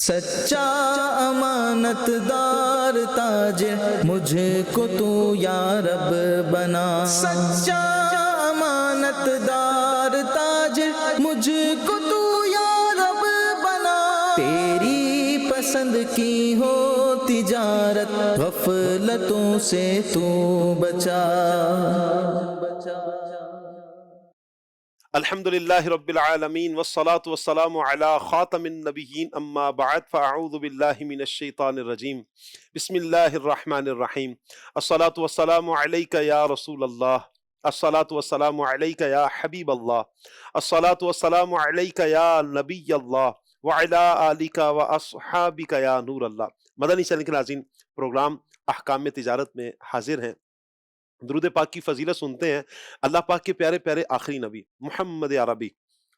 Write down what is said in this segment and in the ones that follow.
سچا امانت دار تاجر مجھ کو تو یا رب بنا، سچا امانت دار تاجر مجھ کو تو یا رب بنا، تیری پسند کی ہو تجارت غفلتوں سے تو بچا۔ الحمد للہ رب العالمین والصلاة والسلام علی خاتم النبیین اما بعد فاعوذ باللہ من الشیطان الرجیم بسم اللہ الرحمن الرحیم الصلاة والسلام علیک یا رسول اللہ، الصلاة والسلام علیک یا حبیب اللہ، الصلاة والسلام علیک یا نبی اللہ وعلی آلک واصحابک یا نور اللہ۔ مدنی چینل کے ناظرین، پروگرام احکام تجارت میں حاضر ہیں۔ درود پاک کی فضیلت سنتے ہیں۔ اللہ پاک کے پیارے پیارے آخری نبی محمد عربی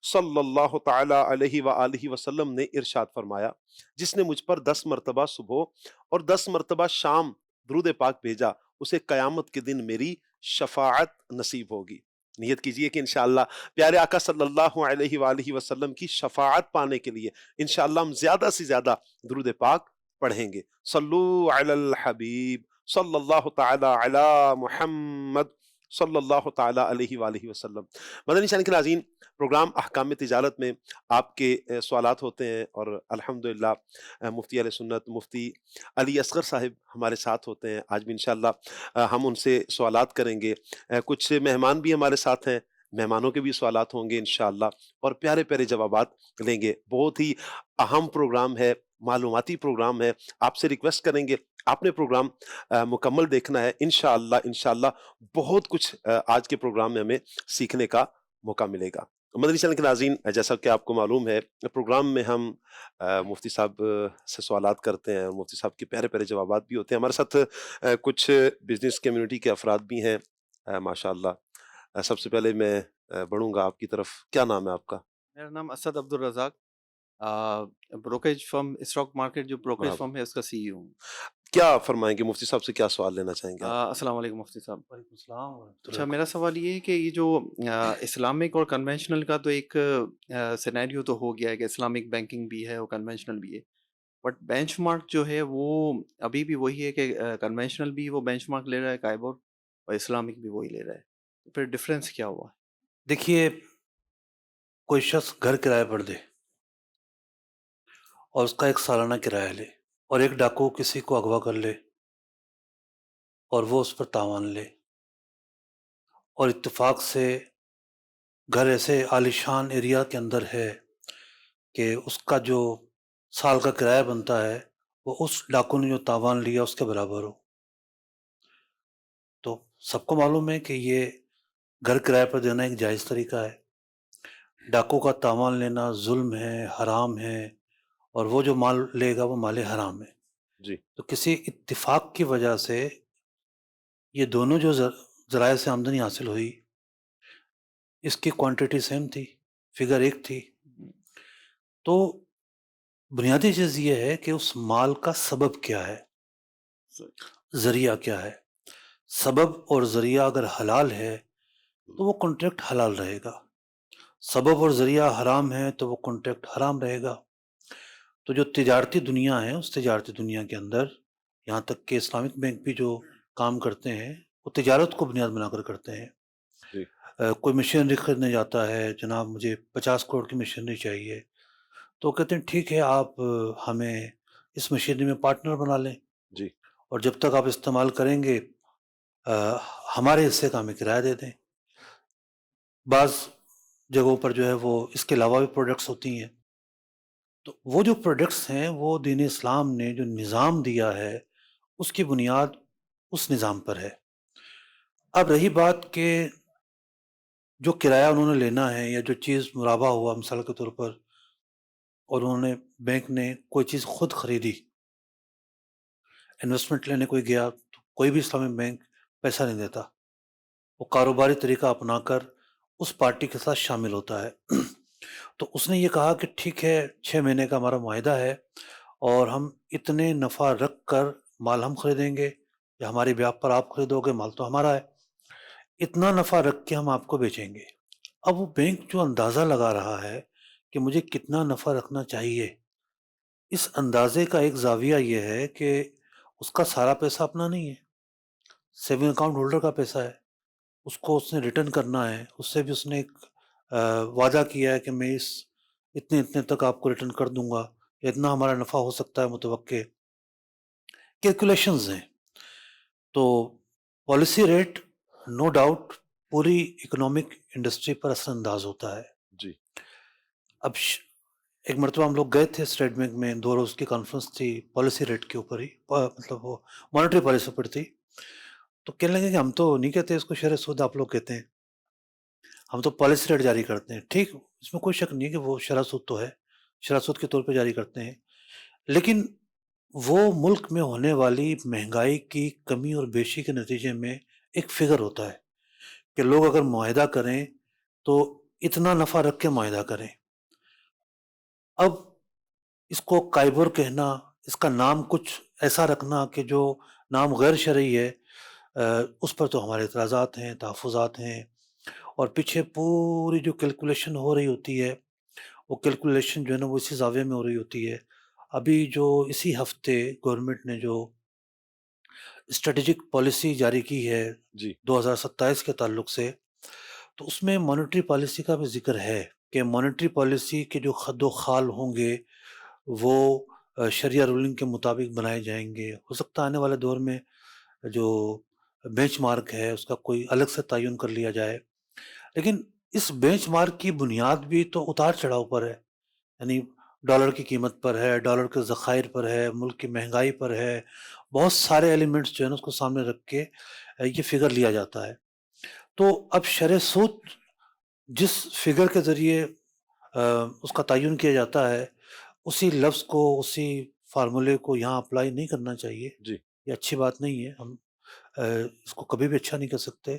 صلی اللہ تعالی علیہ وآلہ وسلم نے ارشاد فرمایا، جس نے مجھ پر 10 مرتبہ صبح اور 10 مرتبہ شام درود پاک بھیجا، اسے قیامت کے دن میری شفاعت نصیب ہوگی۔ نیت کیجئے کہ انشاءاللہ پیارے آقا صلی اللہ علیہ وآلہ وسلم کی شفاعت پانے کے لیے انشاءاللہ ہم زیادہ سے زیادہ درود پاک پڑھیں گے۔ صلو علی الحبیب صلی اللہ تعالی علی محمد صلی اللہ تعالی علیہ وآلہ وسلم۔ مدنی چینل کے ناظرین، پروگرام احکام تجارت میں آپ کے سوالات ہوتے ہیں، اور الحمدللہ مفتی اہل سنت مفتی علی اصغر صاحب ہمارے ساتھ ہوتے ہیں۔ آج بھی انشاءاللہ ہم ان سے سوالات کریں گے۔ کچھ مہمان بھی ہمارے ساتھ ہیں، مہمانوں کے بھی سوالات ہوں گے انشاءاللہ، اور پیارے پیارے جوابات لیں گے۔ بہت ہی اہم پروگرام ہے، معلوماتی پروگرام ہے۔ آپ سے ریکویسٹ کریں گے آپ نے پروگرام مکمل دیکھنا ہے۔ انشاءاللہ بہت کچھ آج کے پروگرام میں ہمیں سیکھنے کا موقع ملے گا۔ مدنی چینل کے ناظرین، جیسا کہ آپ کو معلوم ہے، پروگرام میں ہم مفتی صاحب سے سوالات کرتے ہیں، اور مفتی صاحب کے پیارے پیارے جوابات بھی ہوتے ہیں۔ ہمارے ساتھ کچھ بزنس کمیونٹی کے افراد بھی ہیں ماشاءاللہ۔ سب سے پہلے میں بڑھوں گا آپ کی طرف۔ کیا نام ہے آپ کا؟ میرا نام اسد عبدالرزاق، بروکریج فرم اسٹاک مارکیٹ جو بروکریج برابر۔ فرم ہے اس کا سی ای او ہوں۔ کیا فرمائیں گے مفتی صاحب سے، کیا سوال لینا چاہیں گے آپ؟ السلام علیکم مفتی صاحب۔ وعلیکم السلام ورحمۃ اچھا، اللہ۔ میرا سوال یہ ہے کہ یہ جو اسلامک اور کنونشنل کا تو ایک سینیریو تو ہو گیا ہے کہ اسلامک بینکنگ بھی ہے اور کنونشنل بھی ہے، بٹ بینچ مارک جو ہے وہ ابھی بھی وہی ہے کہ کنونشنل بھی وہ بینچ مارک لے رہا ہے کائبور، اور اسلامک بھی وہی لے رہا ہے، تو پھر ڈفرینس کیا ہوا ہے؟ دیکھیے، کوئی شخص گھر کرائے پر دے اور اس کا ایک سالانہ کرایہ لے، اور ایک ڈاکو کسی کو اغوا کر لے اور وہ اس پر تاوان لے، اور اتفاق سے گھر ایسے عالیشان ایریا کے اندر ہے کہ اس کا جو سال کا کرایہ بنتا ہے وہ اس ڈاکو نے جو تاوان لیا اس کے برابر ہو، تو سب کو معلوم ہے کہ یہ گھر کرائے پر دینا ایک جائز طریقہ ہے۔ ڈاکو کا تاوان لینا ظلم ہے، حرام ہے، اور وہ جو مال لے گا وہ مال حرام ہے۔ جی تو کسی اتفاق کی وجہ سے یہ دونوں جو ذرائع سے آمدنی حاصل ہوئی، اس کی کوانٹٹی سیم تھی، فگر ایک تھی، تو بنیادی چیز یہ ہے کہ اس مال کا سبب کیا ہے، ذریعہ کیا ہے۔ سبب اور ذریعہ اگر حلال ہے تو وہ کانٹریکٹ حلال رہے گا، سبب اور ذریعہ حرام ہے تو وہ کانٹریکٹ حرام رہے گا۔ تو جو تجارتی دنیا ہے، اس تجارتی دنیا کے اندر یہاں تک کہ اسلامک بینک بھی جو کام کرتے ہیں وہ تجارت کو بنیاد بنا کر کرتے ہیں۔ جی کوئی مشینری خریدنے جاتا ہے، جناب مجھے 50 کروڑ کی مشینری چاہیے، تو کہتے ہیں ٹھیک ہے، آپ ہمیں اس مشینری میں پارٹنر بنا لیں، جی اور جب تک آپ استعمال کریں گے ہمارے حصے کا ہمیں کرایہ دے دیں۔ بعض جگہوں پر جو ہے وہ اس کے علاوہ بھی پروڈکٹس ہوتی ہیں، تو وہ جو پروڈکٹس ہیں وہ دین اسلام نے جو نظام دیا ہے اس کی بنیاد اس نظام پر ہے۔ اب رہی بات کہ جو کرایہ انہوں نے لینا ہے یا جو چیز مرابہ ہوا، مثال کے طور پر، اور انہوں نے بینک نے کوئی چیز خود خریدی، انویسٹمنٹ لینے کوئی گیا تو کوئی بھی اسلامی بینک پیسہ نہیں دیتا، وہ کاروباری طریقہ اپنا کر اس پارٹی کے ساتھ شامل ہوتا ہے۔ تو اس نے یہ کہا کہ ٹھیک ہے، 6 مہینے کا ہمارا معاہدہ ہے، اور ہم اتنے نفع رکھ کر مال ہم خریدیں گے، یا ہماری بیاپ پر آپ خریدو گے، مال تو ہمارا ہے، اتنا نفع رکھ کے ہم آپ کو بیچیں گے۔ اب وہ بینک جو اندازہ لگا رہا ہے کہ مجھے کتنا نفع رکھنا چاہیے، اس اندازے کا ایک زاویہ یہ ہے کہ اس کا سارا پیسہ اپنا نہیں ہے، سیونگ اکاؤنٹ ہولڈر کا پیسہ ہے، اس کو اس نے ریٹرن کرنا ہے، اس سے بھی اس نے ایک وعدہ کیا ہے کہ میں اس اتنے تک آپ کو ریٹرن کر دوں گا، اتنا ہمارا نفع ہو سکتا ہے متوقع، کیلکولیشنز ہیں۔ تو پالیسی ریٹ نو ڈاؤٹ پوری اکنامک انڈسٹری پر اثر انداز ہوتا ہے۔ جی اب ایک مرتبہ ہم لوگ گئے تھے اسٹیٹ بینک میں، 2 روز کی کانفرنس تھی پالیسی ریٹ کے اوپر ہی، مطلب وہ مانیٹری پالیسی پر تھی۔ تو کہنے لگے کہ ہم تو نہیں کہتے اس کو شرح سود، آپ لوگ کہتے ہیں، ہم تو پالیسی ریٹ جاری کرتے ہیں۔ ٹھیک، اس میں کوئی شک نہیں کہ وہ شرح سود تو ہے، شرح سود کے طور پہ جاری کرتے ہیں، لیکن وہ ملک میں ہونے والی مہنگائی کی کمی اور بیشی کے نتیجے میں ایک فگر ہوتا ہے کہ لوگ اگر معاہدہ کریں تو اتنا نفع رکھ کے معاہدہ کریں۔ اب اس کو کائبر کہنا، اس کا نام کچھ ایسا رکھنا کہ جو نام غیر شرعی ہے، اس پر تو ہمارے اعتراضات ہیں، تحفظات ہیں، اور پیچھے پوری جو کیلکولیشن ہو رہی ہوتی ہے وہ کیلکولیشن جو ہے نا وہ اسی زاویے میں ہو رہی ہوتی ہے۔ ابھی جو اسی ہفتے گورنمنٹ نے جو اسٹریٹجک پالیسی جاری کی ہے جی 2027 کے تعلق سے، تو اس میں مانیٹری پالیسی کا بھی ذکر ہے کہ مانیٹری پالیسی کے جو خد و خال ہوں گے وہ شریعہ رولنگ کے مطابق بنائے جائیں گے۔ ہو سکتا ہے آنے والے دور میں جو بینچ مارک ہے اس کا کوئی الگ سے تعین کر لیا جائے، لیکن اس بینچ مارک کی بنیاد بھی تو اتار چڑھاؤ پر ہے، یعنی ڈالر کی قیمت پر ہے، ڈالر کے ذخائر پر ہے، ملک کی مہنگائی پر ہے، بہت سارے ایلیمنٹس جو ہے نا اس کو سامنے رکھ کے یہ فگر لیا جاتا ہے۔ تو اب شرح سود جس فگر کے ذریعے اس کا تعین کیا جاتا ہے، اسی لفظ کو، اسی فارمولے کو یہاں اپلائی نہیں کرنا چاہیے، جی یہ اچھی بات نہیں ہے، ہم اس کو کبھی بھی اچھا نہیں کر سکتے،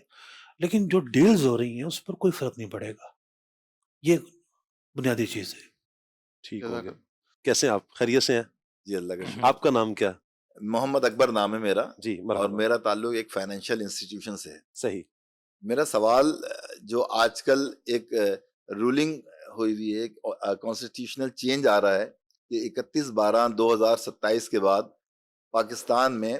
لیکن جو ڈیلز ہو رہی ہیں اس پر کوئی فرق نہیں پڑے گا، یہ بنیادی چیز ہے۔ ٹھیک ہو جزاک گیا۔ اللہ۔ کیسے ہیں آپ؟ خیریت سے ہیں؟ جی اللہ کا شکر۔ آپ کا نام کیا؟ محمد اکبر نام ہے میرا، جی اور مرحبا۔ میرا تعلق ایک فائنینشیل انسٹیٹیوشن سے ہے۔ صحیح۔ میرا سوال جو آج کل ایک رولنگ ہوئی ہوئی ہے، کانسٹیٹیوشنل چینج آ رہا ہے کہ 31/12/2027 کے بعد پاکستان میں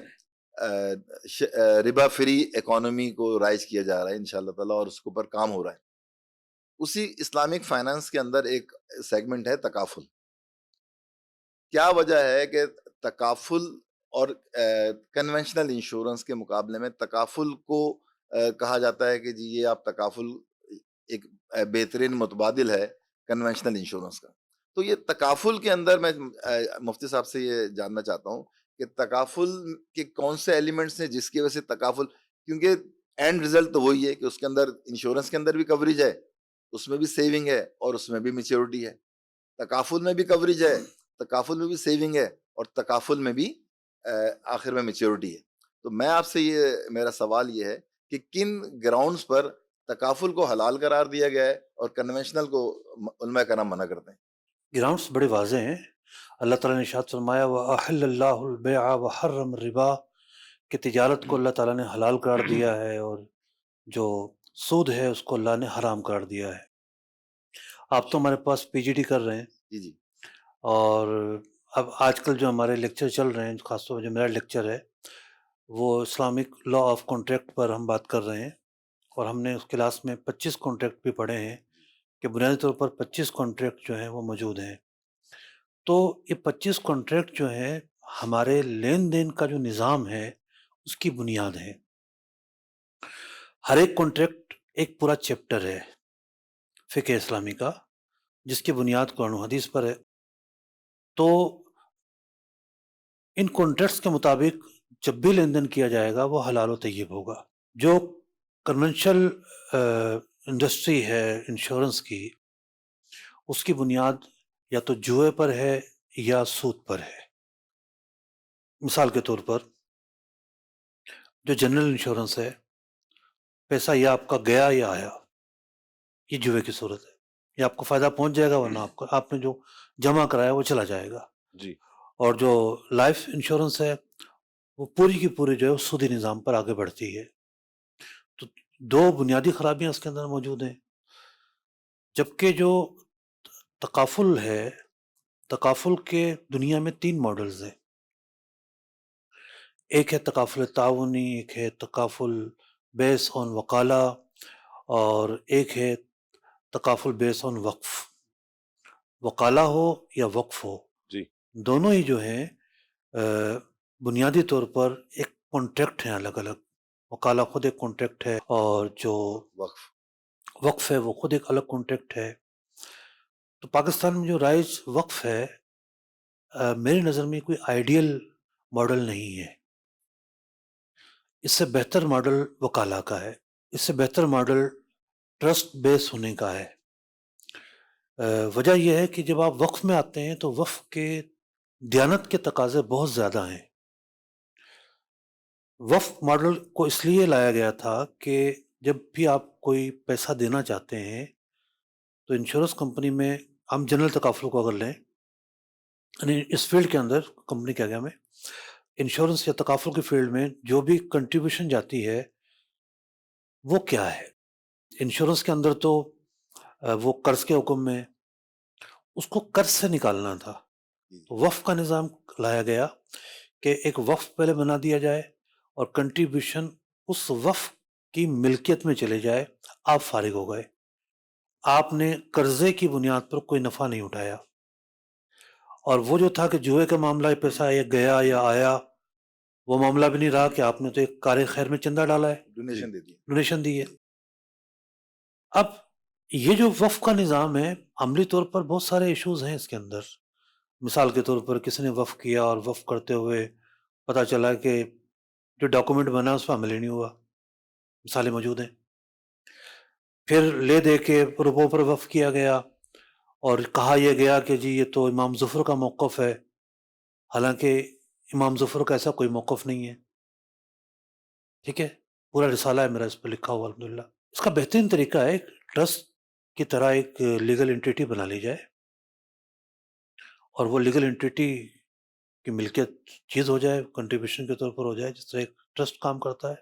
ربا فری اکانومی کو رائج کیا جا رہا ہے انشاءاللہ تعالیٰ، اور اس کے اوپر کام ہو رہا ہے۔ اسی اسلامک فائنانس کے اندر ایک سیگمنٹ ہے تکافل۔ کیا وجہ ہے کہ تکافل اور کنونشنل انشورنس کے مقابلے میں تکافل کو کہا جاتا ہے کہ جی یہ آپ تکافل ایک بہترین متبادل ہے کنونشنل انشورنس کا؟ تو یہ تکافل کے اندر میں مفتی صاحب سے یہ جاننا چاہتا ہوں کہ تکافل کے کون سے ایلیمنٹس ہیں جس کی وجہ سے تکافل، کیونکہ اینڈ ریزلٹ تو وہی ہے کہ اس کے اندر انشورنس کے اندر بھی کوریج ہے، اس میں بھی سیونگ ہے، اور اس میں بھی میچیورٹی ہے۔ تکافل میں بھی کوریج ہے، تکافل میں بھی سیونگ ہے، اور تکافل میں بھی آخر میں میچیورٹی ہے۔ تو میں آپ سے یہ میرا سوال یہ ہے کہ کن گراؤنڈز پر تکافل کو حلال قرار دیا گیا ہے اور کنونشنل کو علماء کرام منع کرتے ہیں؟ گراؤنڈس بڑے واضح ہیں۔ اللہ تعالیٰ نے ارشاد فرمایا وَأَحَلَّ اللَّهُ الْبَيْعَ وَحَرَّمَ الرِّبَا، کہ تجارت کو اللہ تعالیٰ نے حلال قرار دیا ہے اور جو سود ہے اس کو اللہ نے حرام قرار دیا ہے۔ آپ تو ہمارے پاس پی جی ڈی کر رہے ہیں، جی جی اور اب آج کل جو ہمارے لیکچر چل رہے ہیں، خاص طور پہ جو میرا لیکچر ہے وہ اسلامک لا آف کانٹریکٹ پر ہم بات کر رہے ہیں، اور ہم نے اس کلاس میں 25 کانٹریکٹ بھی پڑھے ہیں کہ بنیادی طور پر 25 کانٹریکٹ جو ہیں وہ موجود ہیں۔ تو یہ 25 کانٹریکٹ جو ہیں ہمارے لین دین کا جو نظام ہے اس کی بنیاد ہے۔ ہر ایک کانٹریکٹ ایک پورا چیپٹر ہے فقہ اسلامی کا، جس کی بنیاد قرآن و حدیث پر ہے۔ تو ان کانٹریکٹس کے مطابق جب بھی لین دین کیا جائے گا وہ حلال و طیب ہوگا۔ جو کنونشنل انڈسٹری ہے انشورنس کی، اس کی بنیاد یا تو جوئے پر ہے یا سود پر ہے۔ مثال کے طور پر جو جنرل انشورنس ہے، پیسہ یا آپ کا گیا یا آیا، یہ جوئے کی صورت ہے، یا آپ کو فائدہ پہنچ جائے گا ورنہ آپ نے جو جمع کرایا وہ چلا جائے گا۔ جی اور جو لائف انشورنس ہے وہ پوری کی پوری جو ہے سودی نظام پر آگے بڑھتی ہے۔ تو دو بنیادی خرابیاں اس کے اندر موجود ہیں، جبکہ جو تکافل ہے تکافل کے دنیا میں 3 ماڈلز ہیں. ایک ہے تکافل تعاونی، ایک ہے تکافل بیس آن وکالہ، اور ایک ہے تکافل بیس آن وقف. وکالہ ہو یا وقف ہو، جی دونوں ہی جو ہیں بنیادی طور پر ایک کانٹریکٹ ہیں الگ الگ. وکالہ خود ایک کانٹریکٹ ہے، اور جو وقف وقف ہے وہ خود ایک الگ کانٹریکٹ ہے. تو پاکستان میں جو رائج وقف ہے، میری نظر میں کوئی آئیڈیل ماڈل نہیں ہے. اس سے بہتر ماڈل وکالہ کا ہے، اس سے بہتر ماڈل ٹرسٹ بیس ہونے کا ہے. وجہ یہ ہے کہ جب آپ وقف میں آتے ہیں تو وقف کے دیانت کے تقاضے بہت زیادہ ہیں. وقف ماڈل کو اس لیے لایا گیا تھا کہ جب بھی آپ کوئی پیسہ دینا چاہتے ہیں تو انشورنس کمپنی میں، ہم جنرل تکافل کو اگر لیں، یعنی اس فیلڈ کے اندر کمپنی کیا گیا میں انشورنس یا تکافل کے فیلڈ میں جو بھی کنٹریبیوشن جاتی ہے وہ کیا ہے. انشورنس کے اندر تو وہ قرض کے حکم میں اس کو قرض سے نکالنا تھا. تو وقف کا نظام لایا گیا کہ ایک وقف پہلے بنا دیا جائے اور کنٹریبیوشن اس وقف کی ملکیت میں چلے جائے. آپ فارغ ہو گئے، آپ نے قرضے کی بنیاد پر کوئی نفع نہیں اٹھایا. اور وہ جو تھا کہ جوئے کا معاملہ پیسہ گیا یا آیا، وہ معاملہ بھی نہیں رہا کہ آپ نے تو ایک کار خیر میں چندہ ڈالا ہے، ڈونیشن دے دی. ڈونیشن دی ہے. اب یہ جو وقف کا نظام ہے، عملی طور پر بہت سارے ایشوز ہیں اس کے اندر. مثال کے طور پر کسی نے وقف کیا اور وقف کرتے ہوئے پتہ چلا کہ جو ڈاکومنٹ بنا اس پہ عمل ہی نہیں ہوا، مثالیں موجود ہیں. پھر لے دے کے روپوں پر وقف کیا گیا اور کہا یہ گیا کہ جی یہ تو امام ظفر کا موقف ہے، حالانکہ امام ظفر کا ایسا کوئی موقف نہیں ہے. ٹھیک ہے، پورا رسالہ ہے میرا اس پہ لکھا ہوا الحمدللہ. اس کا بہترین طریقہ ہے ٹرسٹ کی طرح ایک لیگل انٹیٹی بنا لی جائے، اور وہ لیگل انٹیٹی کی ملکیت چیز ہو جائے، کنٹریبیوشن کے طور پر ہو جائے، جس طرح ایک ٹرسٹ کام کرتا ہے،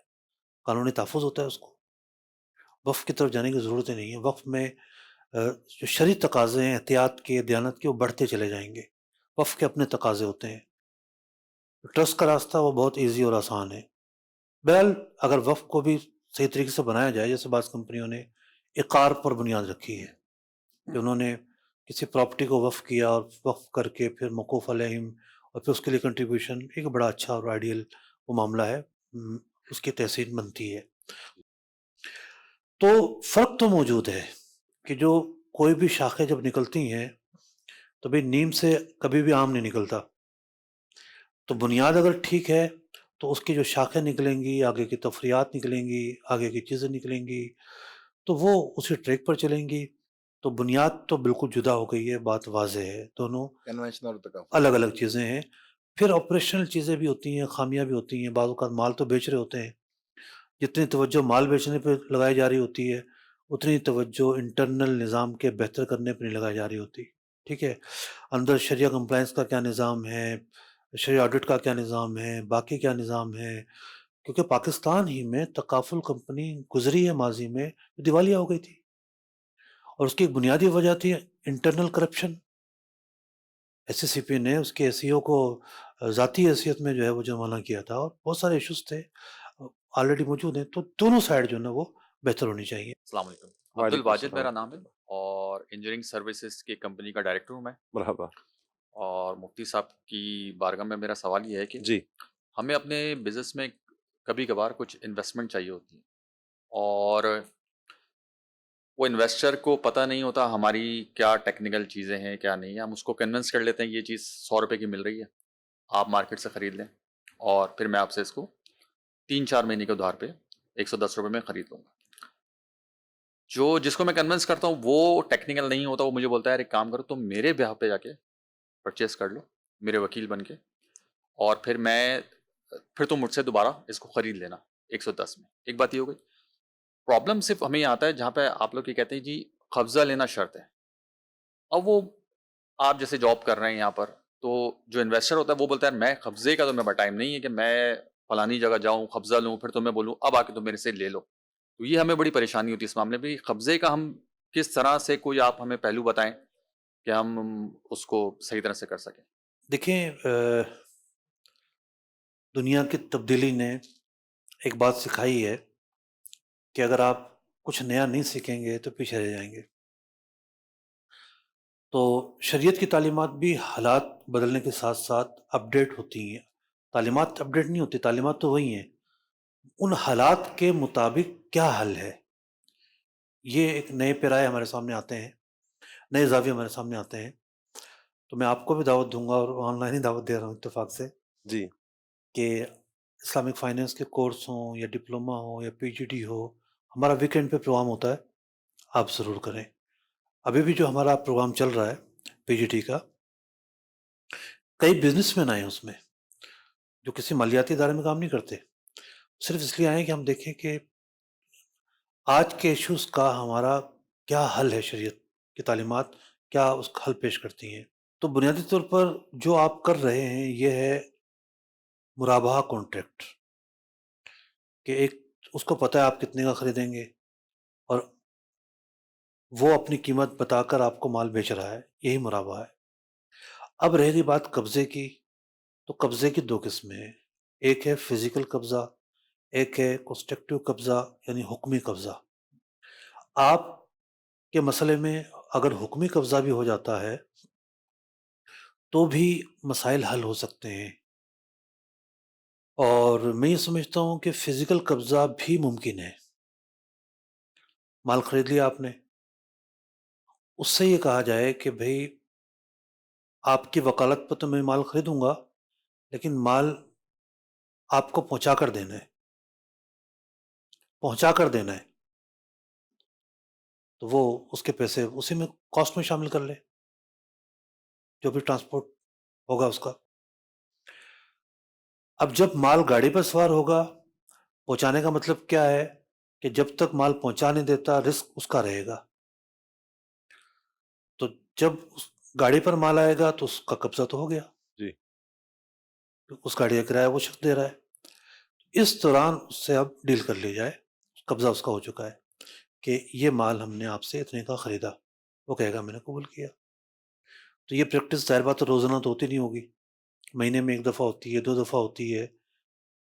قانونی تحفظ ہوتا ہے اس کو. وقف کی طرف جانے کی ضرورت ہی نہیں ہے. وقف میں جو شرعی تقاضے ہیں احتیاط کے، دیانت کے، وہ بڑھتے چلے جائیں گے. وقف کے اپنے تقاضے ہوتے ہیں. ٹرسٹ کا راستہ وہ بہت ایزی اور آسان ہے. بہرحال اگر وقف کو بھی صحیح طریقے سے بنایا جائے، جیسے بعض کمپنیوں نے اقار پر بنیاد رکھی ہے کہ انہوں نے کسی پراپرٹی کو وقف کیا اور وقف کر کے پھر موقوف علیہم اور پھر اس کے لیے کنٹریبیوشن، ایک بڑا اچھا اور آئیڈیل وہ معاملہ ہے، اس کی تحسین بنتی ہے. تو فرق تو موجود ہے کہ جو کوئی بھی شاخیں جب نکلتی ہیں تو بھئی نیم سے کبھی بھی آم نہیں نکلتا. تو بنیاد اگر ٹھیک ہے تو اس کی جو شاخیں نکلیں گی، آگے کی تفریعات نکلیں گی، آگے کی چیزیں نکلیں گی، تو وہ اسی ٹریک پر چلیں گی. تو بنیاد تو بالکل جدا ہو گئی ہے، بات واضح ہے. دونوں کنونشنل اور تکافل الگ الگ چیزیں ہیں. پھر آپریشنل چیزیں بھی ہوتی ہیں، خامیاں بھی ہوتی ہیں. بعض اوقات مال تو بیچ رہے ہوتے ہیں، جتنی توجہ مال بیچنے پہ لگائی جا رہی ہوتی ہے اتنی توجہ انٹرنل نظام کے بہتر کرنے پہ نہیں لگائی جا رہی ہوتی. ٹھیک ہے، اندر شریعہ کمپلائنس کا کیا نظام ہے، شریعہ آڈٹ کا کیا نظام ہے، باقی کیا نظام ہے. کیونکہ پاکستان ہی میں تکافل کمپنی گزری ہے ماضی میں، دیوالیہ ہو گئی تھی، اور اس کی ایک بنیادی وجہ تھی انٹرنل کرپشن. ایس سی سی پی نے اس کے ایس ای او کو ذاتی حیثیت میں جو ہے وہ جرمانہ کیا تھا، اور بہت سارے ایشوز تھے آلریڈی موجود ہیں. تو دونوں سائڈ جو ہے نا وہ بہتر ہونی چاہیے. السلام علیکم. عبد وعلیکم الواجد السلام. میرا نام ہے اور انجینئرنگ سروسز کی کمپنی کا ڈائریکٹر ہوں میں. مرحبا. اور مفتی صاحب کی بارگاہ میں میرا سوال یہ ہے کہ جی ہمیں اپنے بزنس میں کبھی کبھار کچھ انویسٹمنٹ چاہیے ہوتی ہے، اور وہ انویسٹر کو پتہ نہیں ہوتا ہماری کیا ٹیکنیکل چیزیں ہیں کیا نہیں ہے. ہم اس کو کنونس کر لیتے ہیں یہ چیز 100 روپے کی مل رہی ہے، آپ مارکیٹ سے خرید لیں، اور پھر میں آپ سے اس کو 3-4 مہینے کے ادھار پہ 110 روپے میں خرید لوں گا. جس کو میں کنونس کرتا ہوں وہ ٹیکنیکل نہیں ہوتا، وہ مجھے بولتا ہے یار ایک کام کرو تم میرے بیہاف پہ جا کے پرچیز کر لو میرے وکیل بن کے، اور پھر تم مجھ سے دوبارہ اس کو خرید لینا 110 میں. ایک بات یہ ہو گئی. پرابلم صرف ہمیں یہ آتا ہے جہاں پہ آپ لوگ یہ کہتے ہیں جی قبضہ لینا شرط ہے. اب وہ آپ جیسے جاب کر رہے ہیں یہاں پر، تو جو انویسٹر ہوتا ہے وہ بولتا ہے میں قبضے کا تو میرے پاس ٹائم نہیں ہے کہ میں فلانی جگہ جاؤں قبضہ لوں پھر تمہیں بولوں اب آ کے تم میرے سے لے لو. تو یہ ہمیں بڑی پریشانی ہوتی ہے اس معاملے میں. قبضے کا ہم کس طرح سے کوئی آپ ہمیں پہلو بتائیں کہ ہم اس کو صحیح طرح سے کر سکیں؟ دیکھیں دنیا کی تبدیلی نے ایک بات سکھائی ہے کہ اگر آپ کچھ نیا نہیں سیکھیں گے تو پیچھے رہ جائیں گے. تو شریعت کی تعلیمات بھی حالات بدلنے کے ساتھ ساتھ اپڈیٹ ہوتی ہیں. تعلیمات اپڈیٹ نہیں ہوتی، تعلیمات تو وہی ہیں. ان حالات کے مطابق کیا حل ہے، یہ ایک نئے پیرائے ہمارے سامنے آتے ہیں، نئے زاویے ہمارے سامنے آتے ہیں. تو میں آپ کو بھی دعوت دوں گا، اور آن لائن ہی دعوت دے رہا ہوں اتفاق سے، جی کہ اسلامک فائنینس کے کورس ہوں یا ڈپلوما ہو یا پی جی ڈی ہو، ہمارا ویکینڈ پہ پروگرام ہوتا ہے، آپ ضرور کریں. ابھی بھی جو ہمارا پروگرام چل رہا ہے پی جی ڈی کا، کئی بزنس مین آئے ہیں اس میں جو کسی مالیاتی ادارے میں کام نہیں کرتے، صرف اس لیے آئے کہ ہم دیکھیں کہ آج کے ایشوز کا ہمارا کیا حل ہے، شریعت کی تعلیمات کیا اس کا حل پیش کرتی ہیں. تو بنیادی طور پر جو آپ کر رہے ہیں یہ ہے مرابحہ کانٹریکٹ، کہ ایک اس کو پتہ ہے آپ کتنے کا خریدیں گے، اور وہ اپنی قیمت بتا کر آپ کو مال بیچ رہا ہے، یہی مرابحہ ہے. اب رہے گی بات قبضے کی، تو قبضے کی دو قسمیں ہیں. ایک ہے فزیکل قبضہ، ایک ہے کنسٹرکٹیو قبضہ یعنی حکمی قبضہ. آپ کے مسئلے میں اگر حکمی قبضہ بھی ہو جاتا ہے تو بھی مسائل حل ہو سکتے ہیں. اور میں یہ سمجھتا ہوں کہ فزیکل قبضہ بھی ممکن ہے. مال خرید لیا آپ نے، اس سے یہ کہا جائے کہ بھئی آپ کی وکالت پر تو میں مال خریدوں گا، لیکن مال آپ کو پہنچا کر دینا ہے، پہنچا کر دینا ہے. تو وہ اس کے پیسے اسی میں کاسٹ میں شامل کر لے، جو بھی ٹرانسپورٹ ہوگا اس کا. اب جب مال گاڑی پر سوار ہوگا، پہنچانے کا مطلب کیا ہے کہ جب تک مال پہنچا نہیں دیتا رسک اس کا رہے گا. تو جب اس گاڑی پر مال آئے گا تو اس کا قبضہ تو ہو گیا، جی اس گاڑی کا کرایہ وہ شخص دے رہا ہے. اس دوران اس سے اب ڈیل کر لی جائے، قبضہ اس کا ہو چکا ہے کہ یہ مال ہم نے آپ سے اتنے کا خریدا، وہ کہے گا میں نے قبول کیا. تو یہ پریکٹس ظاہر بات روزانہ تو ہوتی نہیں ہوگی، مہینے میں ایک دفعہ ہوتی ہے، 2 دفعہ ہوتی ہے.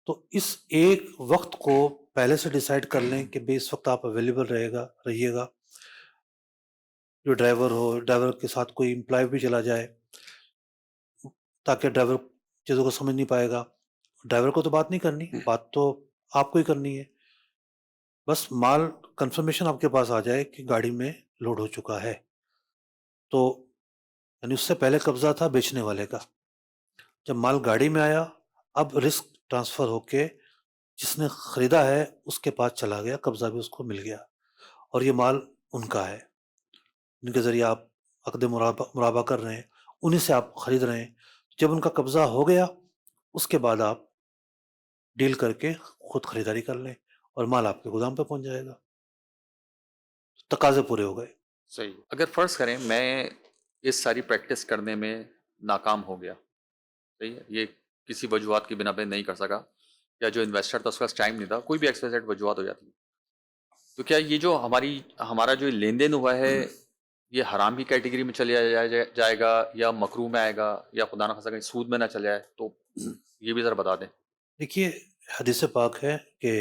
تو اس ایک وقت کو پہلے سے ڈیسائیڈ کر لیں کہ بھئی اس وقت آپ اویلیبل رہیے گا. جو ڈرائیور ہو، ڈرائیور کے ساتھ کوئی امپلائی بھی چلا جائے، تاکہ ڈرائیور چیزوں کو سمجھ نہیں پائے گا. ڈرائیور کو تو بات نہیں کرنی، بات تو آپ کو ہی کرنی ہے. بس مال کنفرمیشن آپ کے پاس آ جائے کہ گاڑی میں لوڈ ہو چکا ہے. تو یعنی اس سے پہلے قبضہ تھا بیچنے والے کا، جب مال گاڑی میں آیا اب رسک ٹرانسفر ہو کے جس نے خریدا ہے اس کے پاس چلا گیا، قبضہ بھی اس کو مل گیا، اور یہ مال ان کا ہے، ان کے ذریعے آپ عقد مرابہ کر رہے ہیں، انہی سے آپ خرید رہے ہیں. جب ان کا قبضہ ہو گیا اس کے بعد آپ ڈیل کر کے خود خریداری کر لیں اور مال آپ کے گودام پہ پہنچ جائے گا. تقاضے پورے ہو گئے. صحیح. اگر فرض کریں میں اس ساری پریکٹس کرنے میں ناکام ہو گیا، صحیح ہے، یہ کسی وجوہات کی بنا پہ نہیں کر سکا، یا جو انویسٹر تھا اس کا ٹائم نہیں تھا، کوئی بھی ایکسپیکٹ وجوہات ہو جاتی، تو کیا یہ جو ہمارا جو لین دین ہوا ہے یہ حرام کی کیٹیگری میں چلے جائے گا، یا مکروہ میں آئے گا، یا خدا نخواستہ کہیں سود میں نہ چلے جائے؟ تو یہ بھی ذرا بتا دیں. دیکھیے حدیث پاک ہے کہ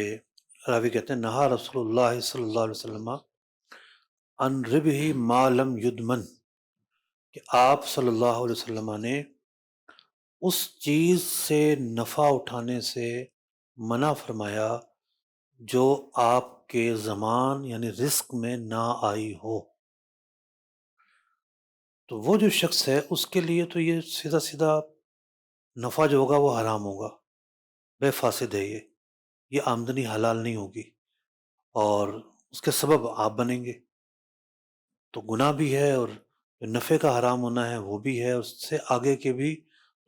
راوی کہتے ہیں نہا رسول اللہ صلی اللہ علیہ وسلم ان ربح ما لم یدمن، کہ آپ صلی اللہ علیہ وسلم نے اس چیز سے نفع اٹھانے سے منع فرمایا جو آپ کے زمان یعنی رزق میں نہ آئی ہو. تو وہ جو شخص ہے اس کے لیے تو یہ سیدھا سیدھا نفع جو ہوگا وہ حرام ہوگا، بے فاسد ہے، یہ آمدنی حلال نہیں ہوگی، اور اس کے سبب آپ بنیں گے. تو گناہ بھی ہے، اور نفع کا حرام ہونا ہے وہ بھی ہے، اور اس سے آگے کے بھی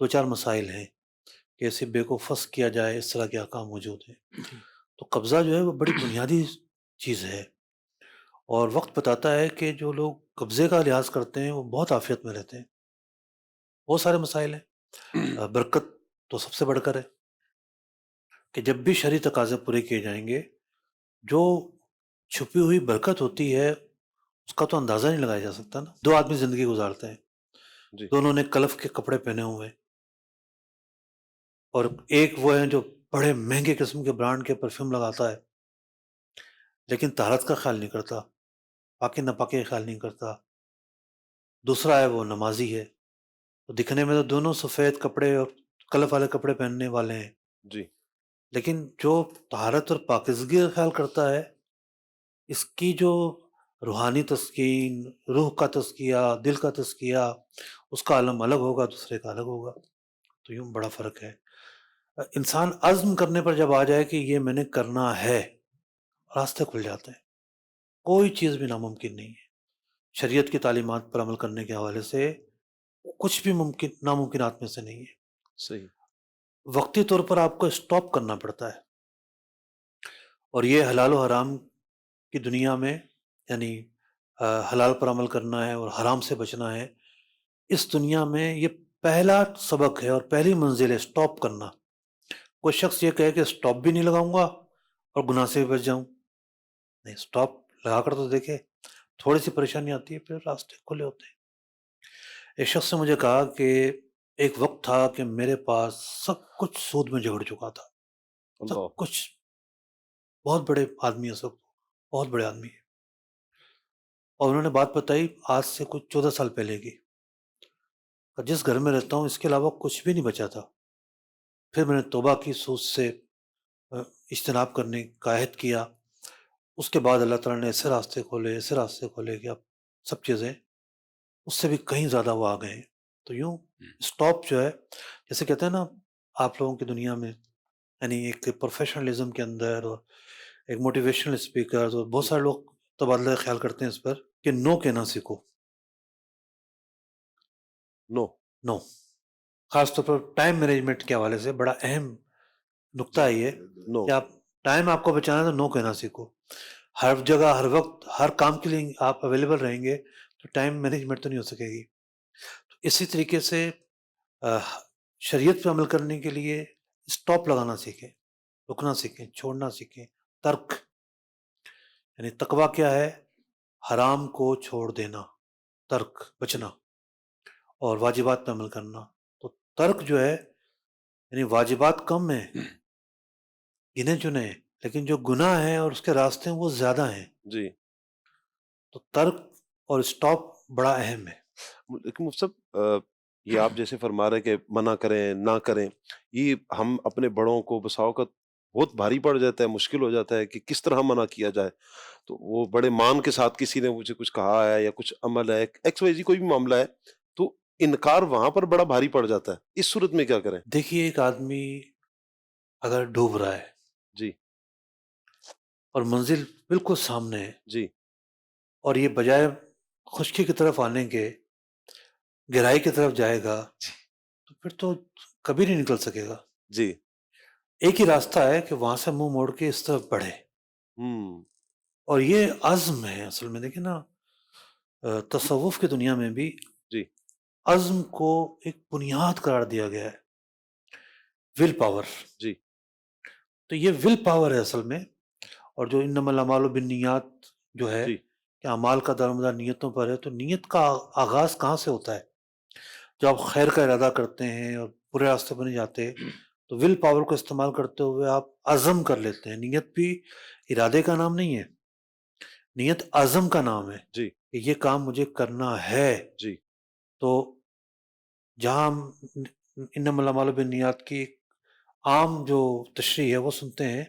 2-4 مسائل ہیں کہ ایسے بے کو فسخ کیا جائے، اس طرح کے احکام موجود ہیں. تو قبضہ جو ہے وہ بڑی بنیادی چیز ہے، اور وقت بتاتا ہے کہ جو لوگ قبضے کا لحاظ کرتے ہیں وہ بہت عافیت میں رہتے ہیں. بہت سارے مسائل ہیں، برکت تو سب سے بڑھ کر ہے کہ جب بھی شرعی تقاضے پورے کیے جائیں گے، جو چھپی ہوئی برکت ہوتی ہے اس کا تو اندازہ نہیں لگایا جا سکتا نا. 2 آدمی زندگی گزارتے ہیں، جی دونوں نے کلف کے کپڑے پہنے ہوئے، اور ایک وہ ہیں جو بڑے مہنگے قسم کے برانڈ کے پرفیوم لگاتا ہے لیکن طہارت کا خیال نہیں کرتا، پاکی ناپاکی کا خیال نہیں کرتا. دوسرا ہے وہ نمازی ہے، تو دکھنے میں تو دونوں سفید کپڑے اور کلف والے کپڑے پہننے والے ہیں، جی لیکن جو طہارت اور پاکیزگی کا خیال کرتا ہے، اس کی جو روحانی تسکین، روح کا تزکیہ، دل کا تزکیہ، اس کا عالم الگ ہوگا، دوسرے کا الگ ہوگا. تو یوں بڑا فرق ہے. انسان عزم کرنے پر جب آ جائے کہ یہ میں نے کرنا ہے، راستے کھل جاتے ہیں، کوئی چیز بھی ناممکن نہیں ہے. شریعت کی تعلیمات پر عمل کرنے کے حوالے سے کچھ بھی ممکن ناممکنات میں سے نہیں ہے. صحیح. وقتی طور پر آپ کو اسٹاپ کرنا پڑتا ہے، اور یہ حلال و حرام کی دنیا میں، یعنی حلال پر عمل کرنا ہے اور حرام سے بچنا ہے، اس دنیا میں یہ پہلا سبق ہے اور پہلی منزل ہے اسٹاپ کرنا. کوئی شخص یہ کہے کہ اسٹاپ بھی نہیں لگاؤں گا اور گناہ سے بھی بچ جاؤں، نہیں، اسٹاپ لگا کر تو دیکھے، تھوڑی سی پریشانی آتی ہے پھر راستے کھلے ہوتے ہیں. ایک شخص نے مجھے کہا کہ ایک وقت تھا کہ میرے پاس سب کچھ سود میں جھگڑ چکا تھا، اللہ. سب کچھ. بہت بڑے آدمی ہیں سب، بہت بڑے آدمی ہیں. اور انہوں نے بات بتائی آج سے کچھ 14 سال پہلے کی، کہ جس گھر میں رہتا ہوں اس کے علاوہ کچھ بھی نہیں بچا تھا. پھر میں نے توبہ کی، سود سے اجتناب کرنے کا عہد کیا. اس کے بعد اللہ تعالیٰ نے ایسے راستے کھولے کہ اب سب چیزیں اس سے بھی کہیں زیادہ وہ آ گئے ہیں. تو یوں اسٹاپ جو ہے، جیسے کہتے ہیں نا آپ لوگوں کی دنیا میں، یعنی ایک پروفیشنلزم کے اندر اور ایک موٹیویشنل اسپیکر، اور بہت سارے لوگ تبادلہ خیال کرتے ہیں اس پر کہ نو کہنا سیکھو. نو خاص طور پر ٹائم مینجمنٹ کے حوالے سے بڑا اہم نقطہ ہے یہ، کہ آپ ٹائم آپ کو بچانا ہے تو نو کہنا سیکھو. ہر جگہ ہر وقت ہر کام کے لیے آپ اویلیبل رہیں گے تو ٹائم مینجمنٹ تو نہیں ہو سکے گی. اسی طریقے سے شریعت پہ عمل کرنے کے لیے اسٹاپ لگانا سیکھیں، رکنا سیکھیں، چھوڑنا سیکھیں. ترک، یعنی تقویٰ کیا ہے؟ حرام کو چھوڑ دینا، ترک، بچنا، اور واجبات پہ عمل کرنا. تو ترک جو ہے، یعنی واجبات کم ہیں، گنے چنے ہیں، لیکن جو گناہ ہیں اور اس کے راستے ہیں وہ زیادہ ہیں. جی. تو ترک اور اسٹاپ بڑا اہم ہے. لیکن مفتی صاحب، یہ آپ جیسے فرما رہے کہ منع کریں نہ کریں، یہ ہم اپنے بڑوں کو بسا اوقات بہت بھاری پڑ جاتا ہے، مشکل ہو جاتا ہے کہ کس طرح منع کیا جائے. تو وہ بڑے مان کے ساتھ کسی نے مجھے کچھ کہا ہے یا کچھ عمل ہے، ایکس وائی زی کوئی بھی معاملہ ہے، تو انکار وہاں پر بڑا بھاری پڑ جاتا ہے. اس صورت میں کیا کریں؟ دیکھیے، ایک آدمی اگر ڈوب رہا ہے جی اور منزل بالکل سامنے ہے، جی اور یہ بجائے خشکی کی طرف آنے کے گہرائی کی طرف جائے گا، تو پھر تو کبھی نہیں نکل سکے گا. جی. ایک ہی راستہ ہے کہ وہاں سے منہ موڑ کے اس طرف بڑھے، اور یہ عزم ہے اصل میں. دیکھیں نا، تصوف کی دنیا میں بھی جی عزم کو ایک بنیاد قرار دیا گیا ہے، ول پاور. جی تو یہ ول پاور ہے اصل میں. اور جو انما الاعمال بالنیات جو ہے جی کہ اعمال کا دارمدار نیتوں پر ہے، تو نیت کا آغاز کہاں سے ہوتا ہے؟ جب آپ خیر کا ارادہ کرتے ہیں اور برے راستے پر نہیں جاتے، تو ول پاور کو استعمال کرتے ہوئے آپ عزم کر لیتے ہیں. نیت بھی ارادے کا نام نہیں ہے، نیت عزم کا نام ہے جی کہ یہ کام مجھے کرنا ہے. جی تو جہاں ہم انما الاعمال بالنیات کی عام جو تشریح ہے وہ سنتے ہیں،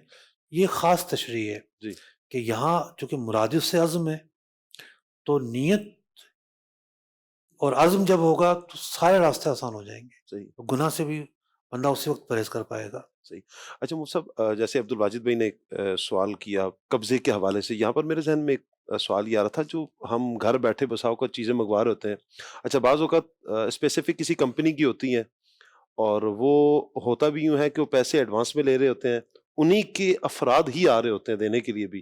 یہ خاص تشریح ہے جی کہ یہاں چونکہ مرادف سے عزم ہے، تو نیت اور عزم جب ہوگا تو سارے راستے آسان ہو جائیں گے. صحیح تو گناہ سے بھی بندہ اسی وقت پرہیز کر پائے گا. صحیح. اچھا مفتی صاحب، جیسے عبد الواجد بھائی نے ایک سوال کیا قبضے کے حوالے سے، یہاں پر میرے ذہن میں ایک سوال یہ آ رہا تھا، جو ہم گھر بیٹھے بسا اوقات چیزیں منگوا رہے ہوتے ہیں. اچھا، بعض اوقات اسپیسیفک کسی کمپنی کی ہوتی ہیں، اور وہ ہوتا بھی یوں ہے کہ وہ پیسے ایڈوانس میں لے رہے ہوتے ہیں، انہی کے افراد ہی آ رہے ہوتے ہیں دینے کے لیے بھی.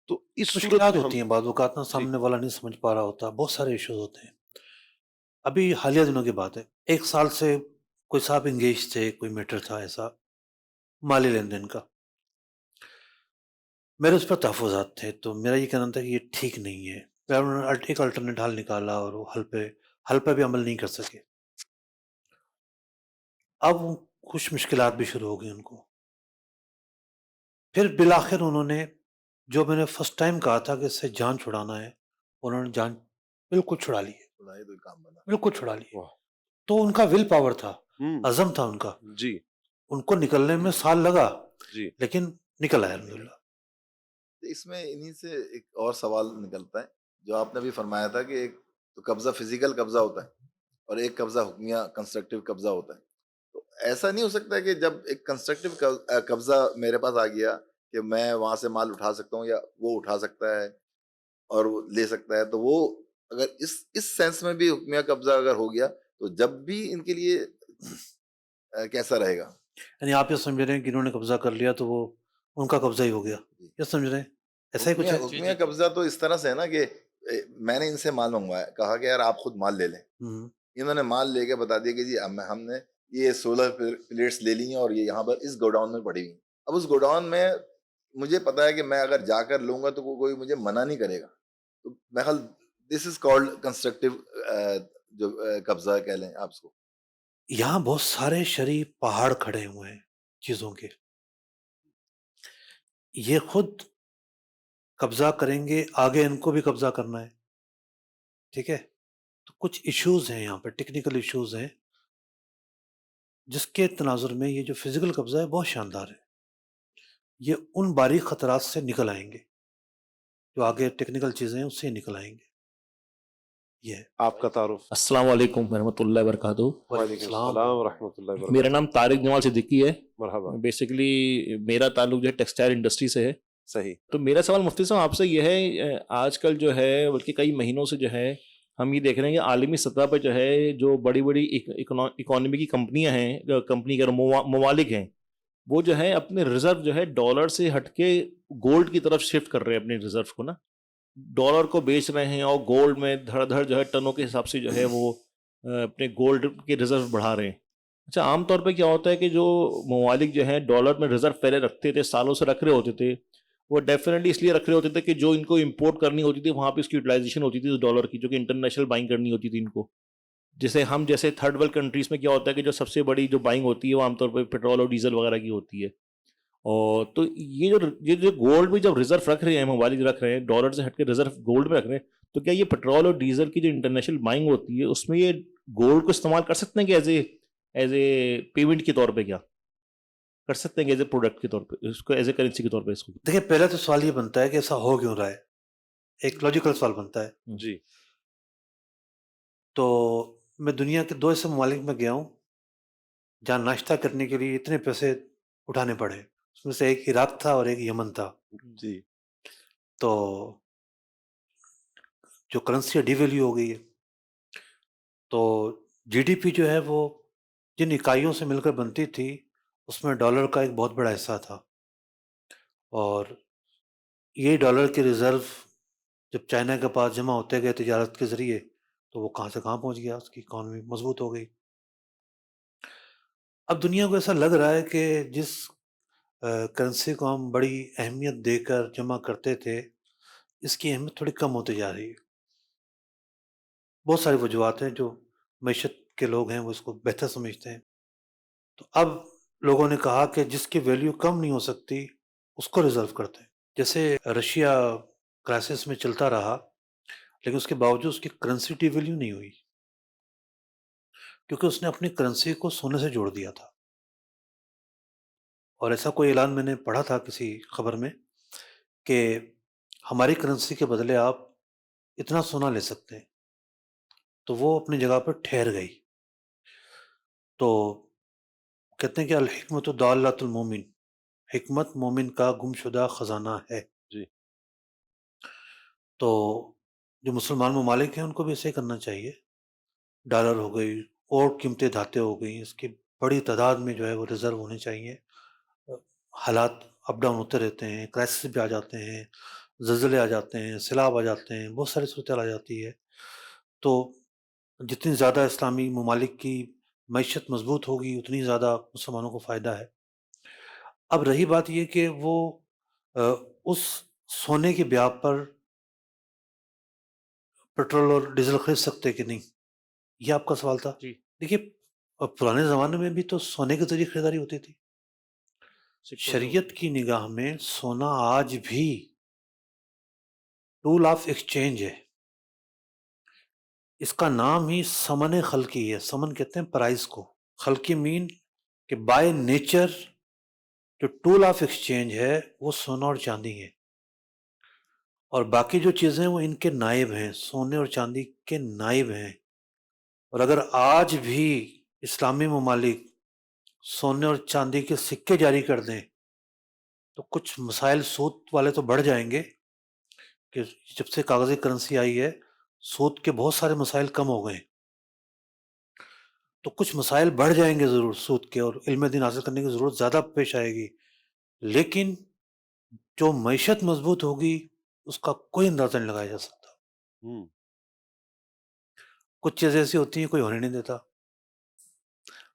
تو اس صورت مشکلات میں ہم ہوتی ہیں بعض اوقات نا، جی سامنے والا نہیں سمجھ پا رہا ہوتا، بہت سارے ایشوز ہوتے ہیں. ابھی حالیہ دنوں کی بات ہے، 1 سال سے کوئی صاحب انگیج تھے، کوئی میٹر تھا ایسا مالی لین دین کا، میرے اس پر تحفظات تھے. تو میرا یہ کہنا تھا کہ یہ ٹھیک نہیں ہے. پھر انہوں نے ایک الٹرنیٹ حل نکالا اور وہ حل پہ حل پہ بھی عمل نہیں کر سکے. اب کچھ مشکلات بھی شروع ہو گئی ان کو. پھر بالآخر انہوں نے جو میں نے فرسٹ ٹائم کہا تھا کہ اس سے جان چھڑانا ہے، انہوں نے جان بالکل چھڑا لی ہے، خدائی تو کام بنا. بالکل چھڑا لی ہے. واہ. تو ان کا ول پاور تھا، ہم، عزم تھا ان کا. جی ان کو نکلنے میں سال لگا جی لیکن نکل آئے الحمدللہ. اس میں انہی سے ایک اور سوال نکلتا ہے جو آپ نے بھی فرمایا تھا کہ ایک تو قبضہ فزیکل قبضہ ہوتا ہے اور ایک قبضہ حکمیہ کنسٹرکٹیو قبضہ ہوتا ہے. تو ایسا نہیں ہو سکتا کہ جب ایک کنسٹرکٹیو قبضہ میرے پاس آ گیا کہ میں وہاں سے مال اٹھا سکتا ہوں یا وہ اٹھا سکتا ہے اور وہ لے سکتا ہے، تو وہ اگر اس سینس میں بھی حکمیہ قبضہ اگر ہو گیا تو جب بھی ان کے لیے کیسا رہے گا؟ یعنی آپ یہ سمجھ رہے ہیں کہ انہوں نے قبضہ کر لیا تو وہ ان کا قبضہ ہی ہو گیا، یہ سمجھ رہے ہیں؟ ایسا ہی کچھ ہے. حکمیہ قبضہ تو اس طرح سے ہے نا کہ میں نے ان سے مال منگوایا، کہا کہ یار آپ خود مال لے لیں. ہم. انہوں نے مال لے کے بتا دیا کہ جی ہم نے یہ 16 پلیٹس لے لی ہیں اور یہ یہاں پر اس گوڈاؤن میں پڑی ہوئی ہیں. اب اس گوڈاؤن میں مجھے پتا ہے کہ میں اگر جا کر لوں گا تو کوئی مجھے منع نہیں کرے گا. تو میں خیال دس از کالڈ کنسٹرکٹیو جو قبضہ کہہ لیں آپ اس کو. یہاں بہت سارے شرعی پہاڑ کھڑے ہوئے ہیں چیزوں کے، یہ خود قبضہ کریں گے، آگے ان کو بھی قبضہ کرنا ہے. ٹھیک ہے، تو کچھ ایشوز ہیں یہاں پہ، ٹیکنیکل ایشوز ہیں جس کے تناظر میں یہ جو فزیکل قبضہ ہے بہت شاندار ہے. یہ ان باریک خطرات سے نکل آئیں گے جو آگے ٹیکنیکل چیزیں ہیں اس سے نکل آئیں گے. یہ ہے. آپ کا تعارف. السلام علیکم ورحمۃ اللہ وبرکاتہ. وعلیکم السلام ورحمۃ اللہ وبرکاتہ. میرا نام طارق جمال صدیقی ہے. مرحبا. بیسیکلی میرا تعلق جو ہے ٹیکسٹائل انڈسٹری سے ہے. صحیح. تو میرا سوال مفتی صاحب آپ سے یہ ہے، آج کل جو ہے بلکہ کئی مہینوں سے جو ہے ہم یہ دیکھ رہے ہیں کہ عالمی سطح پہ جو ہے جو بڑی بڑی اکانومی کی کمپنیاں ہیں، کمپنی کے ممالک ہیں، وہ جو ہے اپنے ریزرو جو ہے ڈالر سے ہٹ کے گولڈ کی طرف شفٹ کر رہے ہیں. اپنے ریزرو کو نا ڈالر کو بیچ رہے ہیں اور گولڈ میں دھڑ دھڑ جو ہے ٹنوں کے حساب سے جو ہے وہ اپنے گولڈ کے ریزرو بڑھا رہے ہیں. اچھا، عام طور پہ کیا ہوتا ہے کہ جو ممالک جو ہیں ڈالر میں ریزرو پہلے رکھتے تھے، سالوں سے رکھ رہے ہوتے تھے، وہ ڈیفینیٹلی اس لیے رکھ رہے ہوتے تھے کہ جو ان کو امپورٹ کرنی ہوتی تھی وہاں پہ اس کی یوٹیلائزیشن ہوتی تھی اس ڈالر کی، جو کہ انٹرنیشنل بائنگ کرنی ہوتی تھی ان کو. جیسے تھرڈ ورلڈ کنٹریز میں کیا ہوتا ہے کہ جو سب سے بڑی جو بائنگ ہوتی ہے وہ عام طور پہ پیٹرول اور ڈیزل وغیرہ کی ہوتی ہے. اور تو یہ جو گولڈ میں جب ریزرو رکھ رہے ہیں، ممالک رکھ رہے ہیں ڈالر سے ہٹ کے ریزرو گولڈ میں رکھ رہے ہیں، تو کیا یہ پیٹرول اور ڈیزل کی جو انٹرنیشنل بائنگ ہوتی ہے اس میں یہ گولڈ کو استعمال کر سکتے ہیں کہ ایز اے پیمنٹ کے طور پہ کیا کر سکتے ہیں کہ ایز اے پروڈکٹ کے طور پہ، اس کو ایز اے کرنسی کے طور پہ اس کو؟ دیکھیں، پہلا تو سوال یہ بنتا ہے کہ ایسا ہو کیوں رہا ہے، ایک لاجیکل سوال بنتا ہے. جی. تو میں دنیا کے 2 ایسے ممالک میں گیا ہوں جہاں ناشتہ کرنے کے لیے اتنے پیسے اٹھانے پڑے. اس میں سے ایک عراق تھا اور ایک یمن تھا. جی. تو جو کرنسی ڈی ویلیو ہو گئی ہے، تو جی ڈی پی جو ہے وہ جن اکائیوں سے مل کر بنتی تھی اس میں ڈالر کا ایک بہت بڑا حصہ تھا. اور یہ ڈالر کے ریزرو جب چائنا کے پاس جمع ہوتے گئے تجارت کے ذریعے تو وہ کہاں سے کہاں پہنچ گیا، اس کی اکانومی مضبوط ہو گئی. اب دنیا کو ایسا لگ رہا ہے کہ جس کرنسی کو ہم بڑی اہمیت دے کر جمع کرتے تھے اس کی اہمیت تھوڑی کم ہوتی جا رہی ہے. بہت ساری وجوہات ہیں، جو معیشت کے لوگ ہیں وہ اس کو بہتر سمجھتے ہیں. تو اب لوگوں نے کہا کہ جس کی ویلیو کم نہیں ہو سکتی اس کو ریزرو کرتے ہیں. جیسے رشیا کرائسس میں چلتا رہا لیکن اس کے باوجود اس کی کرنسی ڈی ویلیو نہیں ہوئی کیونکہ اس نے اپنی کرنسی کو سونے سے جوڑ دیا تھا. اور ایسا کوئی اعلان میں نے پڑھا تھا کسی خبر میں کہ ہماری کرنسی کے بدلے آپ اتنا سونا لے سکتے ہیں، تو وہ اپنی جگہ پر ٹھہر گئی. تو کہتے ہیں کہ الحکمت ضالۃ المومن، حکمت مومن کا گمشدہ خزانہ ہے. جی. تو جو مسلمان ممالک ہیں ان کو بھی ایسے کرنا چاہیے. ڈالر ہو گئی اور قیمتیں دھاتیں ہو گئی، اس کی بڑی تعداد میں جو ہے وہ ریزرو ہونے چاہیے. حالات اپ ڈاؤن ہوتے رہتے ہیں، کرائسس بھی آ جاتے ہیں، زلزلے آ جاتے ہیں، سیلاب آ جاتے ہیں، بہت ساری صورتحال آ جاتی ہے. تو جتنی زیادہ اسلامی ممالک کی معیشت مضبوط ہوگی اتنی زیادہ مسلمانوں کو فائدہ ہے. اب رہی بات یہ کہ وہ اس سونے کی بیعا پر پیٹرول اور ڈیزل خرید سکتے کہ نہیں. یہ آپ کا سوال تھا. جی دیکھیے پرانے زمانے میں بھی تو سونے کے ذریعے خریداری ہوتی تھی. سکوں سے شریعت کی نگاہ میں سونا آج بھی ٹول آف ایکسچینج ہے. اس کا نام ہی سمن خلقی ہے. سمن کہتے ہیں پرائز کو. خلقی مین کہ بائی نیچر جو ٹول آف ایکسچینج ہے وہ سونا اور چاندی ہے، اور باقی جو چیزیں وہ ان کے نائب ہیں، سونے اور چاندی کے نائب ہیں. اور اگر آج بھی اسلامی ممالک سونے اور چاندی کے سکے جاری کر دیں تو کچھ مسائل سود والے تو بڑھ جائیں گے، کہ جب سے کاغذی کرنسی آئی ہے سود کے بہت سارے مسائل کم ہو گئے ہیں. تو کچھ مسائل بڑھ جائیں گے ضرور سود کے، اور علم دین حاصل کرنے کی ضرورت زیادہ پیش آئے گی، لیکن جو معیشت مضبوط ہوگی اس کا کوئی اندازہ نہیں لگایا جا سکتا. ہوں کچھ چیزیں ایسی ہوتی ہیں کوئی ہونے نہیں دیتا.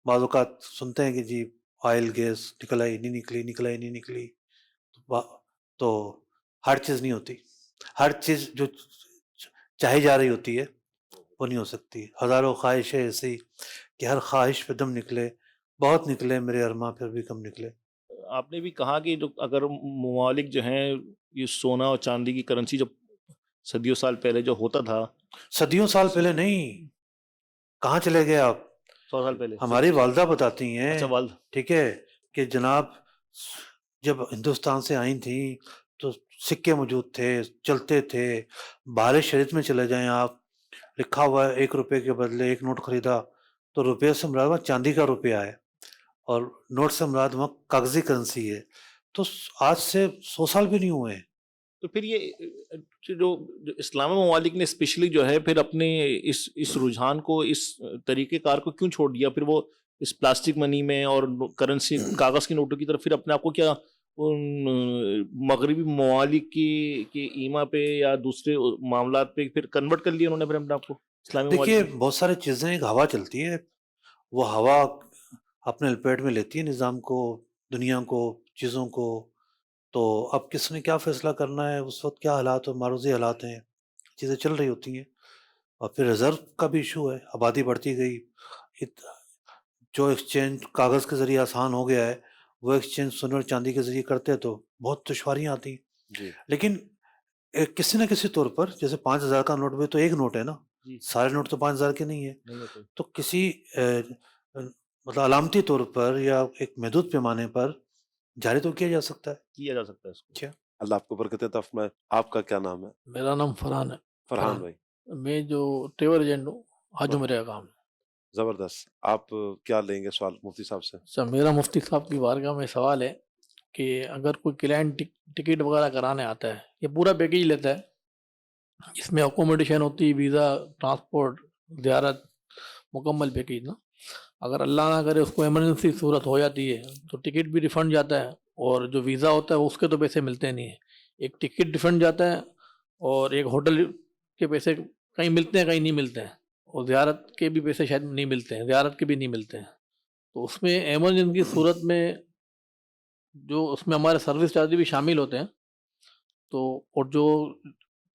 بعض اوقات سنتے ہیں کہ جی آئل گیس نکل آئی نہیں نکلی، نکل آئی نہیں نکلی. تو ہر چیز نہیں ہوتی. ہر چیز جو چاہی جا رہی ہوتی ہے وہ نہیں ہو سکتی. ہزاروں خواہشیں ایسی کہ ہر خواہش پہ دم نکلے. بہت نکلے میرے ارماں پھر بھی کم نکلے. آپ نے بھی کہا کہ جو اگر ممالک جو ہیں یہ سونا اور چاندی کی کرنسی جب صدیوں سال پہلے جو ہوتا تھا، صدیوں سال پہلے نہیں، کہاں چلے گئے آپ؟ 100 سال پہلے. ہماری والدہ بتاتی ہیں، اچھا والد. ٹھیک ہے، کہ جناب جب ہندوستان سے آئی تھیں تو سکے موجود تھے، چلتے تھے. بہار شریعت میں چلے جائیں آپ، لکھا ہوا ہے 1 روپے کے بدلے 1 نوٹ خریدا تو روپے سے مراد وہاں چاندی کا روپیہ ہے، اور نوٹ سے مراد وہاں کاغذی کرنسی ہے. تو آج سے 100 سال بھی نہیں ہوئے ہیں. تو پھر یہ جو اسلامی ممالک نے اسپیشلی جو ہے پھر اپنے اس رجحان کو، اس طریقہ کار کو کیوں چھوڑ دیا؟ پھر وہ اس پلاسٹک منی میں اور کرنسی کاغذ کی نوٹوں کی طرف پھر اپنے آپ کو کیا ان مغربی ممالک کی ایما پہ یا دوسرے معاملات پہ پھر کنورٹ کر لیا انہوں نے پھر اپنے آپ کو اسلامی دیکھیے ممالک؟ بہت ساری چیزیں، ایک ہوا چلتی ہے، وہ ہوا اپنے لپیٹ میں لیتی ہے نظام کو، دنیا کو، چیزوں کو. تو اب کس نے کیا فیصلہ کرنا ہے، اس وقت کیا حالات اور معروضی حالات ہیں، چیزیں چل رہی ہوتی ہیں. اور پھر ریزرو کا بھی ایشو ہے، آبادی بڑھتی گئی. جو ایکسچینج کاغذ کے ذریعے آسان ہو گیا ہے وہ ایکسچینج سونے اور چاندی کے ذریعے کرتے تو بہت دشواریاں آتی ہیں. جی لیکن کسی نہ کسی طور پر، جیسے 5,000 کا نوٹ بھی تو ایک نوٹ ہے نا، جی سارے نوٹ تو 5,000 کے نہیں ہے. نہیں ہوتے. تو کسی مطلب علامتی طور پر یا ایک محدود پیمانے پر جاری تو کیا جا سکتا ہے. کیا جا سکتا ہے اس کو. کیا اللہ آپ کو برکت عطا فرمائے. آپ کا کیا نام ہے؟ میرا نام فرحان ہے. فرحان بھائی. میں جو ٹریول ایجنٹ ہوں، حج واہ، عمرے کا کام ہے. زبردست. آپ کیا لیں گے سوال مفتی صاحب سے؟ اچھا، میرا مفتی صاحب کی بارگاہ میں سوال ہے کہ اگر کوئی کلائنٹ ٹکٹ وغیرہ کرانے آتا ہے، یہ پورا پیکیج لیتا ہے، اس میں اکوموڈیشن ہوتی ہے، ویزا، ٹرانسپورٹ، زیارت، مکمل پیکیج نا. اگر اللہ نہ کرے اس کو ایمرجنسی صورت ہو جاتی ہے تو ٹکٹ بھی ریفنڈ جاتا ہے، اور جو ویزا ہوتا ہے اس کے تو پیسے ملتے نہیں ہیں. ایک ٹکٹ ریفنڈ جاتا ہے، اور ایک ہوٹل کے پیسے کہیں ملتے ہیں کہیں نہیں ملتے ہیں، اور زیارت کے بھی پیسے شاید نہیں ملتے ہیں، زیارت کے بھی نہیں ملتے ہیں. تو اس میں ایمرجنسی صورت میں جو اس میں ہمارے سروس چارج بھی شامل ہوتے ہیں. تو اور جو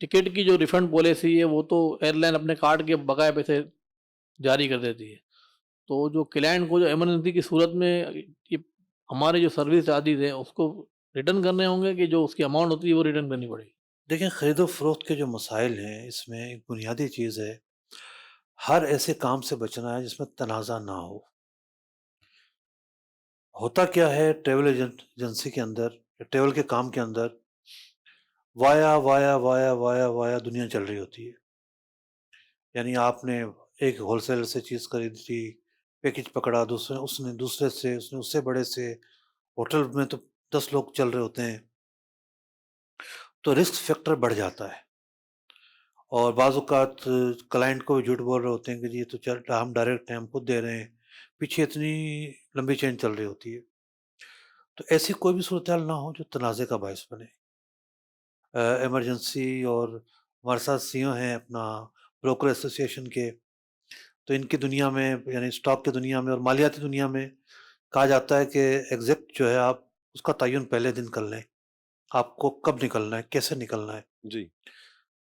ٹکٹ کی جو ریفنڈ پالیسی ہے وہ تو ایئر لائن اپنے کارڈ کے بقایا پیسے جاری کر دیتی ہے. تو جو کلائنٹ کو جو ایمرجنسی کی صورت میں یہ ہمارے جو سروس چارجز ہیں اس کو ریٹرن کرنے ہوں گے، کہ جو اس کی اماؤنٹ ہوتی ہے وہ ریٹرن کرنی پڑے گی؟ دیکھیں، خرید و فروخت کے جو مسائل ہیں اس میں ایک بنیادی چیز ہے، ہر ایسے کام سے بچنا ہے جس میں تنازع نہ ہو. ہوتا کیا ہے ٹریول ایجنسی کے اندر، ٹریول کے کام کے اندر، وایا وایا وایا وایا وایا دنیا چل رہی ہوتی ہے. یعنی آپ نے ایک ہول سیلر سے چیز خریدی تھی، پیکج پکڑا، دوسرے اس نے دوسرے سے، اس نے اس سے بڑے سے، ہوٹل میں تو 10 لوگ چل رہے ہوتے ہیں، تو رسک فیکٹر بڑھ جاتا ہے. اور بعض اوقات کلائنٹ کو بھی جھوٹ بول رہے ہوتے ہیں کہ جی یہ تو ہم ڈائریکٹ ہیں، ہم خود دے رہے ہیں، پیچھے اتنی لمبی چین چل رہی ہوتی ہے. تو ایسی کوئی بھی صورتحال نہ ہو جو تنازع کا باعث بنے. ایمرجنسی، اور ہمارے ساتھ CEO ہیں اپنا بروکر ایسوسی ایشن کے، تو ان کی دنیا میں یعنی اسٹاک کی دنیا میں اور مالیاتی دنیا میں کہا جاتا ہے کہ ایگزیکٹ جو ہے آپ اس کا تعین پہلے دن کر لیں، آپ کو کب نکلنا ہے، کیسے نکلنا ہے. جی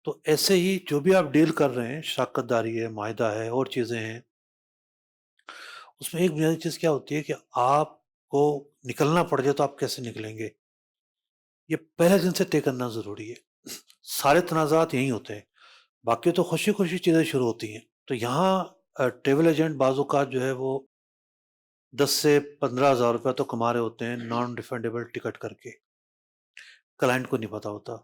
تو ایسے ہی جو بھی آپ ڈیل کر رہے ہیں، شراکت داری ہے، معاہدہ ہے، اور چیزیں ہیں، اس میں ایک بنیادی چیز کیا ہوتی ہے کہ آپ کو نکلنا پڑ جائے تو آپ کیسے نکلیں گے، یہ پہلے دن سے طے کرنا ضروری ہے۔ سارے تنازعات یہیں ہوتے ہیں، باقی تو خوشی خوشی چیزیں شروع ہوتی ہیں۔ تو یہاں ٹریول ایجنٹ بعض اوقات جو ہے وہ 10 سے 15 ہزار روپیہ تو کما رہے ہوتے ہیں نان ریفنڈیبل ٹکٹ کر کے، کلائنٹ کو نہیں پتا ہوتا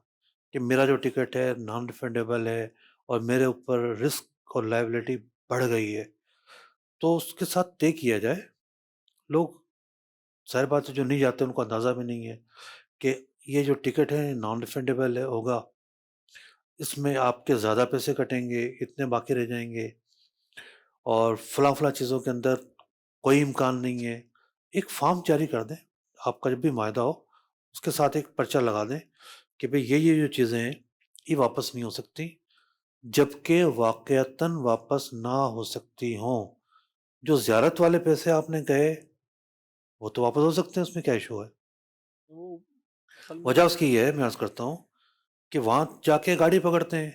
کہ میرا جو ٹکٹ ہے نان ریفنڈیبل ہے اور میرے اوپر رسک اور لائبلٹی بڑھ گئی ہے، تو اس کے ساتھ طے کیا جائے۔ لوگ ظاہر بات ہے جو نہیں جاتے ان کو اندازہ بھی نہیں ہے کہ یہ جو ٹکٹ ہے نان ریفنڈیبل ہے ہوگا، اس میں آپ کے زیادہ پیسے کٹیں گے، اتنے باقی رہ جائیں گے، اور فلاں فلاں چیزوں کے اندر کوئی امکان نہیں ہے۔ ایک فارم جاری کر دیں، آپ کا جب بھی معاہدہ ہو اس کے ساتھ ایک پرچہ لگا دیں کہ بھئی یہ جو چیزیں ہیں یہ واپس نہیں ہو سکتی، جبکہ واقعتاً واپس نہ ہو سکتی ہوں۔ جو زیارت والے پیسے آپ نے کہے وہ تو واپس ہو سکتے ہیں، اس میں کیا ایشو ہے؟ وہ اصل میں وجہ اس کی یہ ہے، میں عرض کرتا ہوں کہ وہاں جا کے گاڑی پکڑتے ہیں،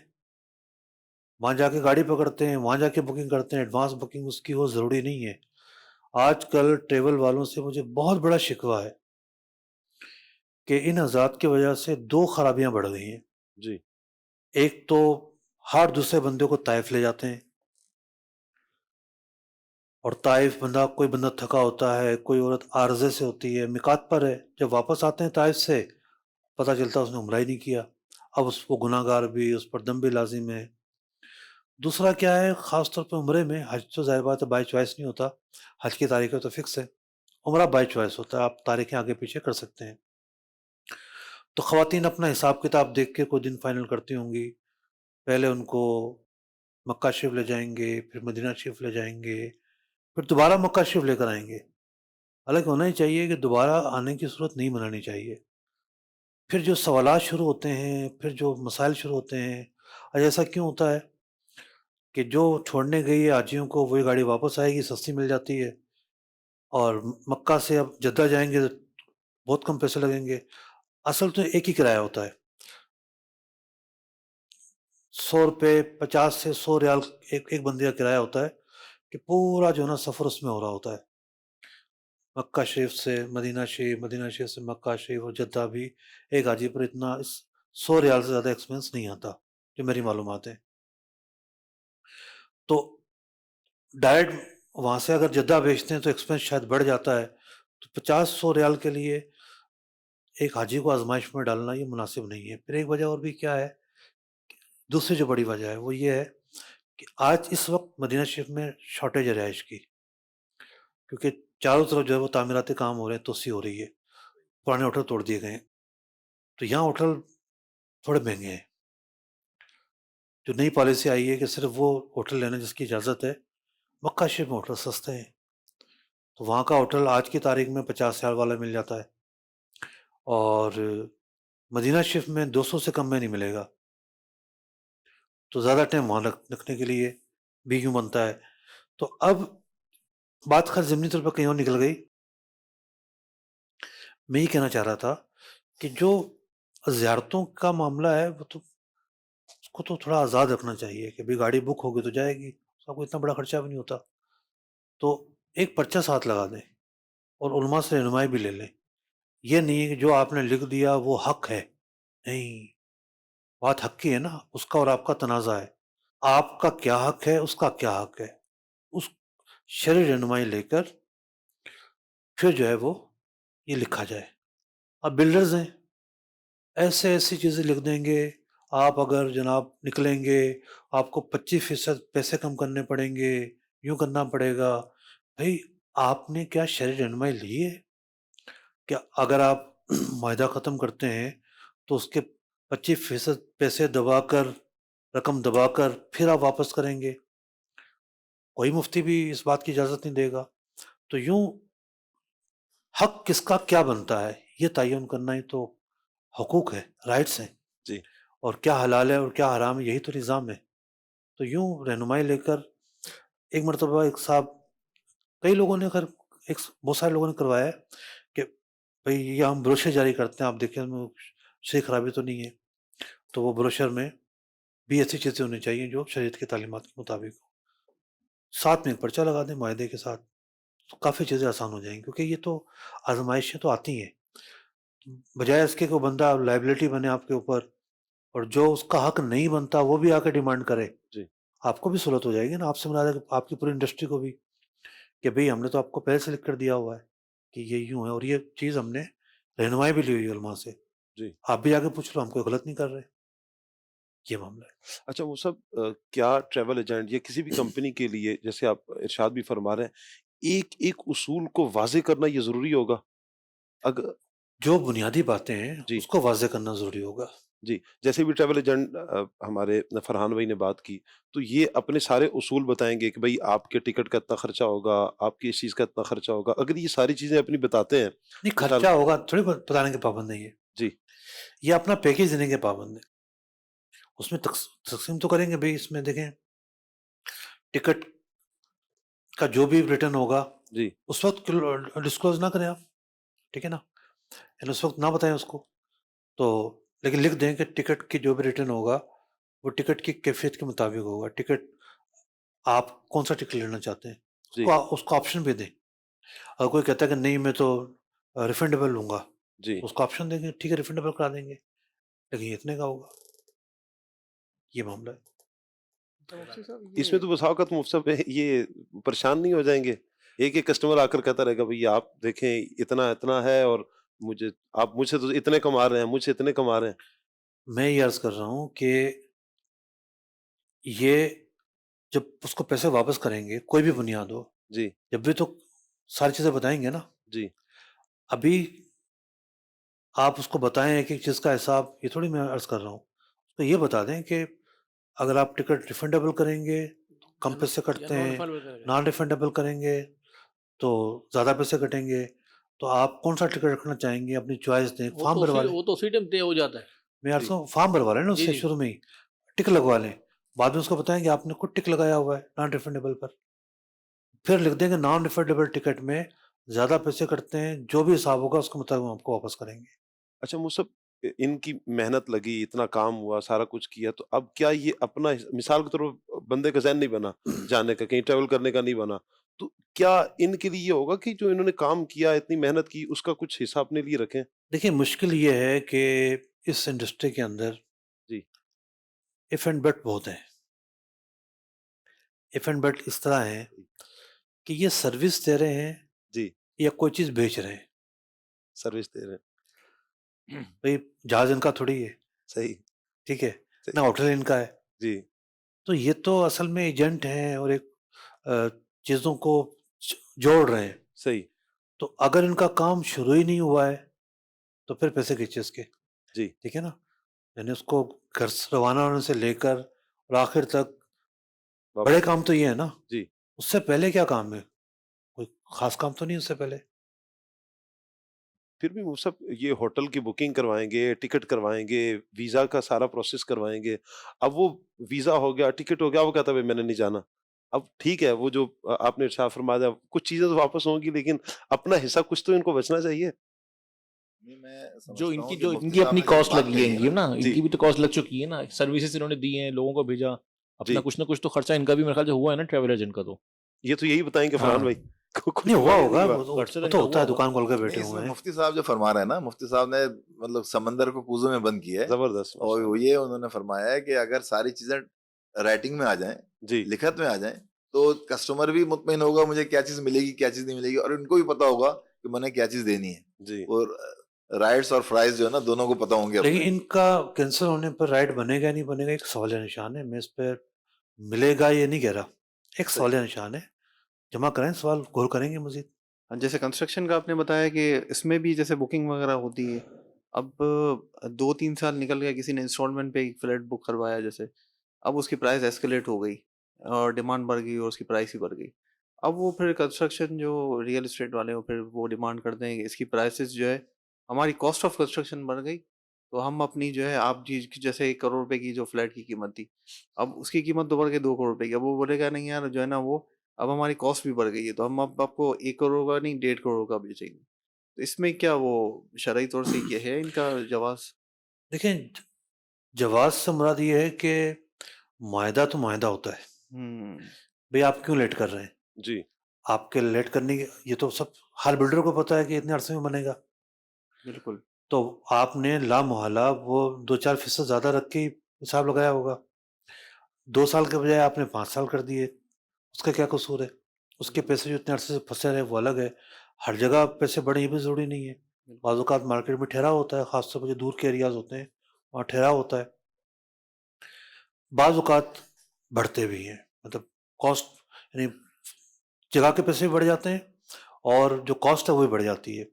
وہاں جا کے گاڑی پکڑتے ہیں، وہاں جا کے بکنگ کرتے ہیں، ایڈوانس بکنگ اس کی ہو ضروری نہیں ہے۔ آج کل ٹریول والوں سے مجھے بہت بڑا شکوہ ہے کہ ان حضرات کی وجہ سے 2 خرابیاں بڑھ گئی ہیں۔ جی ایک تو ہر دوسرے بندے کو طائف لے جاتے ہیں، اور طائف کوئی بندہ تھکا ہوتا ہے، کوئی عورت عارضے سے ہوتی ہے، میقات پر ہے، جب واپس آتے ہیں طائف سے پتہ چلتا ہے اس نے عمرہ ہی نہیں کیا، اب اس کو گناہ گار بھی، اس پر دم بھی لازم ہے۔ دوسرا کیا ہے، خاص طور پہ عمرے میں، حج تو ظاہر بات ہے بائی چوائس نہیں ہوتا، حج کی تاریخیں تو فکس ہے، عمرہ بائی چوائس ہوتا ہے، آپ تاریخیں آگے پیچھے کر سکتے ہیں۔ تو خواتین اپنا حساب کتاب دیکھ کے کوئی دن فائنل کرتی ہوں گی، پہلے ان کو مکہ شریف لے جائیں گے، پھر مدینہ شریف لے جائیں گے، پھر دوبارہ مکہ شریف لے کر آئیں گے۔ حالانکہ ہونا ہی چاہیے کہ دوبارہ آنے کی صورت نہیں بنانی چاہیے۔ پھر جو سوالات شروع ہوتے ہیں، پھر جو مسائل شروع ہوتے ہیں، اور ایسا کیوں ہوتا ہے کہ جو چھوڑنے گئی ہے حاجیوں کو وہی گاڑی واپس آئے گی، سستی مل جاتی ہے، اور مکہ سے اب جدہ جائیں گے تو بہت کم پیسے لگیں گے۔ اصل تو ایک ہی کرایہ ہوتا ہے، 100 روپے، 50 سے 100 ریال ایک بندے کا کرایہ ہوتا ہے کہ پورا جو ہے نا سفر اس میں ہو رہا ہوتا ہے، مکہ شریف سے مدینہ شریف، مدینہ شریف سے مکہ شریف اور جدہ بھی۔ ایک حاجی پر اتنا 100 ریال سے زیادہ ایکسپنس نہیں آتا جو میری معلومات ہے۔ تو ڈائریکٹ وہاں سے اگر جدہ بھیجتے ہیں تو ایکسپنس شاید بڑھ جاتا ہے، تو 50-100 ریال کے لیے ایک حاجی کو آزمائش میں ڈالنا یہ مناسب نہیں ہے۔ پھر ایک وجہ اور بھی کیا ہے، دوسری جو بڑی وجہ ہے وہ یہ ہے کہ آج اس وقت مدینہ شریف میں شارٹیج ہے رہائش کی، کیونکہ چاروں طرف جو ہے وہ تعمیراتی کام ہو رہے ہیں، توسیع ہو رہی ہے، پرانے ہوٹل توڑ دیے گئے ہیں، تو یہاں ہوٹل تھوڑے مہنگے ہیں۔ جو نئی پالیسی آئی ہے کہ صرف وہ ہوٹل لینا جس کی اجازت ہے، مکہ شریف میں ہوٹل سستے ہیں، تو وہاں کا ہوٹل آج کی تاریخ میں 50 ریال والا مل جاتا ہے، اور مدینہ شریف میں 200 سے کم میں نہیں ملے گا، تو زیادہ ٹائم وہاں رکھنے کے لیے بھی یوں بنتا ہے۔ تو اب بات خیر ضمنی طور پر کہیں اور نکل گئی، میں یہ کہنا چاہ رہا تھا کہ جو زیارتوں کا معاملہ ہے وہ تو اس کو تو تھوڑا آزاد رکھنا چاہیے کہ بھی گاڑی بک ہوگی تو جائے گی، اس کا کوئی اتنا بڑا خرچہ بھی نہیں ہوتا، تو ایک پرچہ ساتھ لگا دیں اور علماء سے رہنمائی بھی لے لیں۔ یہ نہیں ہے کہ جو آپ نے لکھ دیا وہ حق ہے، نہیں، بات حق کی ہے نا، اس کا اور آپ کا تنازع ہے، آپ کا کیا حق ہے، اس کا کیا حق ہے، اس شرعی رہنمائی لے کر پھر جو ہے وہ یہ لکھا جائے۔ اب بلڈرز ہیں، ایسی چیزیں لکھ دیں گے، آپ اگر جناب نکلیں گے آپ کو 25% پیسے کم کرنے پڑیں گے، یوں کرنا پڑے گا۔ بھائی آپ نے کیا شرعی رہنمائی لی ہے کہ اگر آپ معاہدہ ختم کرتے ہیں تو اس کے 25% پیسے دبا کر، رقم دبا کر پھر آپ واپس کریں گے؟ کوئی مفتی بھی اس بات کی اجازت نہیں دے گا۔ تو یوں حق کس کا کیا بنتا ہے یہ تعین کرنا ہی تو حقوق ہے، رائٹس ہیں، جی اور کیا حلال ہے اور کیا حرام ہے یہی تو نظام ہے۔ تو یوں رہنمائی لے کر ایک مرتبہ ایک صاحب، کئی لوگوں نے بہت سارے لوگوں نے کروایا ہے کہ بھئی یہ ہم بروشر جاری کرتے ہیں، آپ دیکھیں اس میں شرعی خرابی تو نہیں ہے، تو وہ بروشر میں بھی ایسی چیزیں ہونی چاہیے جو شریعت کی تعلیمات کے مطابق ہو. ساتھ میں ایک پرچہ لگا دیں معاہدے کے ساتھ، تو کافی چیزیں آسان ہو جائیں گی، کیونکہ یہ تو آزمائشیں تو آتی ہیں. بجائے اس کے کوئی بندہ لائبلٹی بنے آپ کے اوپر، اور جو اس کا حق نہیں بنتا وہ بھی آ کے ڈیمانڈ کرے، جی آپ کو بھی سہولت ہو جائے گی نا. آپ سے مراد ہے کہ آپ کی پوری انڈسٹری کو بھی، کہ بھئی ہم نے تو آپ کو پہلے سے لکھ کر دیا ہوا ہے کہ یہ یوں ہے، اور یہ چیز ہم نے رہنمائی بھی لی ہوئی ہے علماء سے، جی. آپ بھی آگے پوچھ لو، ہم کوئی غلط نہیں کر رہے. یہ معاملہ ہے. اچھا وہ سب کیا ٹریول ایجنٹ یا کسی بھی کمپنی کے لیے، جیسے آپ ارشاد بھی فرما رہے ہیں، ایک ایک اصول کو واضح کرنا یہ ضروری ہوگا؟ اگر جو بنیادی باتیں ہیں جی اس کو واضح کرنا ضروری ہوگا. جی، جیسے بھی ٹریول ایجنٹ ہمارے فرحان بھائی نے بات کی، تو یہ اپنے سارے اصول بتائیں گے کہ بھئی آپ کے ٹکٹ کا اتنا خرچہ ہوگا، آپ کی اس چیز کا اتنا خرچہ ہوگا. اگر یہ ساری چیزیں اپنی بتاتے ہیں، نہیں، مثال خرچہ ہوگا تھوڑی بتانے کے پابند نہیں ہے، جی یہ اپنا پیکیج دینے کے پابند ہے. اس میں تقسیم تو کریں گے بھئی، اس میں دیکھیں ٹکٹ کا جو بھی ریٹرن ہوگا جی اس وقت ڈسکلوز نہ کریں آپ، ٹھیک ہے نا، یعنی اس وقت نہ بتائیں اس کو، تو لیکن لکھ دیں کہ ٹکٹ کی جو بھی ریٹرن ہوگا وہ ٹکٹ کی کیفیت کے مطابق ہوگا. ٹکٹ آپ کون سا ٹکٹ لینا چاہتے ہیں جی اس کو آپشن بھی دیں. اگر کوئی کہتا ہے کہ نہیں میں تو ریفنڈیبل لوں گا، جی. اس کو آپشن دیں گے، ٹھیک ہے ریفنڈیبل کرا دیں گے، لیکن یہ اتنے کا ہوگا. یہ معاملہ ہے. اس میں تو بسا اوقات مفتی صاحب یہ پریشان نہیں ہو جائیں گے؟ ایک ایک کسٹمر آ کر کہتا رہے گا بھئی آپ دیکھیں اتنا اتنا ہے، اور آپ مجھ سے تو اتنے کما رہے ہیں، مجھ سے اتنے کما رہے ہیں. میں یہ عرض کر رہا ہوں کہ یہ جب اس کو پیسے واپس کریں گے، کوئی بھی بنیاد ہو، جی جب بھی تو ساری چیزیں بتائیں گے نا. جی ابھی آپ اس کو بتائیں ایک ایک چیز کا حساب، یہ تھوڑی میں عرض کر رہا ہوں. تو یہ بتا دیں کہ اگر آپ ٹکٹ ریفنڈیبل کریں گے تو کم پیسے کٹتے ہیں، نان ریفنڈیبل کریں گے تو زیادہ پیسے کٹیں گے. تو آپ کون سا ٹکٹ رکھنا چاہیں گے، اپنی چوائس دیں. فارم بھروا لیں. وہ تو اسی ٹائم طے ہو جاتا ہے. میں عرض ہوں فارم بھروا لیں نا، اس جی سے جی شروع میں ہی ٹک لگوا لیں. بعد میں اس کو بتائیں کہ آپ نے خود ٹک لگایا ہوا ہے نان ریفنڈیبل پر، پھر لکھ دیں کہ نان ریفنڈیبل ٹکٹ میں زیادہ پیسے کٹتے ہیں، جو بھی حساب ہوگا اس کے مطابق ہم آپ کو واپس کریں گے. اچھا مصعب، ان کی محنت لگی، اتنا کام ہوا، سارا کچھ کیا، تو اب کیا یہ اپنا مثال کے طور پر بندے کا ذہن نہیں بنا جانے کا، کہیں ٹریول کرنے کا نہیں بنا، تو کیا ان کے لیے یہ ہوگا کہ جو انہوں نے کام کیا، اتنی محنت کی، اس کا کچھ حصہ اپنے لیے رکھیں؟ دیکھیں مشکل یہ ہے کہ اس انڈسٹری کے اندر جی اف اینڈ بٹ بہت ہیں. اف اینڈ بٹ اس طرح ہیں کہ یہ سروس دے رہے ہیں جی یا کوئی چیز بیچ رہے ہیں. سروس دے رہے ہیں. بھئی جہاز ان کا تھوڑی ہے، صحیح. ٹھیک ہے، صحیح. نہ ہوٹل ان کا ہے. جی تو یہ تو اصل میں ایجنٹ ہیں اور ایک چیزوں کو جوڑ رہے ہیں. صحیح. تو اگر ان کا کام شروع ہی نہیں ہوا ہے تو پھر پیسے کس چیز کے؟ جی ٹھیک ہے نا. یعنی اس کو گھر سے روانہ ہونے سے لے کر اور آخر تک بڑے واپس. کام تو یہ ہے نا. جی اس سے پہلے کیا کام ہے؟ کوئی خاص کام تو نہیں اس سے پہلے. پھر بھی مصعب یہ ہوٹل کی بکنگ کروائیں گے، ٹکٹ کروائیں گے، ویزا کا سارا پروسیس کروائیں گے. اب وہ ویزا ہو گیا، ٹکٹ ہو گیا، وہ کہتا ہے میں نے نہیں جانا. اب ٹھیک ہے، وہ جو آپ نے ارشاد فرمایا کچھ چیزیں تو واپس ہوں گی، لیکن اپنا حصہ کچھ تو ان کو بچنا چاہیے. میں جو سمجھتا ان ہوں کی کہ جو مفتی ان کی صاحب اپنی نے جو کاسٹ بات لگی کہی ہے ان کی نا، ان جی کی بھی تو کاسٹ لگ چکی ہے نا. سروسز انہوں نے دی ہیں، لوگوں کو بھیجا، جی اپنا کچھ نہ کچھ تو خرچہ ان کا بھی میرے خیال سے ہوا ہے نا ٹریول ایجنٹ کا. تو یہ تو یہی بتائیں گے فرحان ہاں بھائی، کچھ نہیں ہوا ہوا یا ہوگا، نہیں ہوا. وہ گھر سے تو تو ہوتا ہے، ہوا دکان کھول کے نہیں، بیٹھے اس میں ہوئے ہیں. مفتی صاحب جو فرما رہے ہیں نا، مفتی صاحب نے مطلب سمندر کو کوزوں میں بند کیا ہے. زبردست. اور وہ یہ انہوں نے فرمایا ہے کہ اگر ساری چیزیں رائٹنگ میں آ جائیں، جی لکھت میں آ جائیں، تو کسٹمر بھی مطمئن ہوگا مجھے کیا چیز ملے گی، کیا چیز نہیں ملے گی، اور ان کو بھی پتا ہوگا کہ میں نے کیا چیز دینی ہے. جی اور رائٹس اور فرائز جو ہے نا دونوں کو پتا ہوں گے لیکن اپنے. ان کا کینسل ہونے پر رائٹ بنے گا نہیں بنے گا ایک سوال نشان ہے. میں اس پہ ملے گا یہ نہیں کہہ رہا، ایک سوال نشان ہے. جمع کریں، سوال غور کریں گے مزید. جیسے کنسٹرکشن کا آپ نے بتایا کہ اس میں بھی جیسے بکنگ وغیرہ ہوتی ہے. اب 2-3 سال نکل گیا، کسی نے انسٹالمنٹ پہ ایک فلیٹ بک کروایا جیسے، اب اس کی پرائس ایسکلیٹ ہو گئی اور ڈیمانڈ بڑھ گئی اور اس کی پرائس ہی بڑھ گئی. اب وہ پھر کنسٹرکشن جو ریئل اسٹیٹ والے ہیں پھر وہ ڈیمانڈ کرتے ہیں کہ اس کی پرائسز جو ہے، ہماری کاسٹ آف کنسٹرکشن بڑھ گئی، تو ہم اپنی جو ہے آپ جی جیسے 1 کروڑ روپے کی جو فلیٹ کی قیمت تھی، اب اس کی قیمت تو بڑھ گئی 2 کروڑ روپے کی. اب وہ بولے گا نہیں یار جو ہے نا وہ اب ہماری کاسٹ بھی بڑھ گئی ہے، تو ہم اب آپ کو 1 کروڑ کا نہیں 1.5 کروڑ کا بیچیں گے. تو اس میں کیا وہ شرعی طور سے یہ ہے ان کا جواز؟ دیکھیں جواز سے مراد یہ ہے کہ معاہدہ تو معاہدہ ہوتا ہے. بھئی آپ کیوں لیٹ کر رہے ہیں؟ جی آپ کے لیٹ کرنے کی یہ تو سب ہر بلڈر کو پتہ ہے کہ اتنے عرصے میں بنے گا. بالکل. تو آپ نے لامحالہ وہ 2-4% زیادہ رکھ کے ہی حساب لگایا ہوگا. 2 سال کے بجائے آپ نے 5 سال کر دیے. اس کا کیا قصور ہے؟ اس کے پیسے جو اتنے عرصے سے پھنسے رہے وہ الگ ہے. ہر جگہ پیسے بڑھیں یہ بھی ضروری نہیں ہے. بعض اوقات مارکیٹ میں ٹھہراؤ ہوتا ہے، خاص طور پر جو دور کے ایریاز ہوتے ہیں وہاں ٹھہراؤ ہوتا ہے. بعض اوقات بڑھتے بھی ہیں، مطلب کاسٹ یعنی جگہ کے پیسے بھی بڑھ جاتے ہیں اور جو کاسٹ ہے وہ بھی بڑھ جاتی ہے.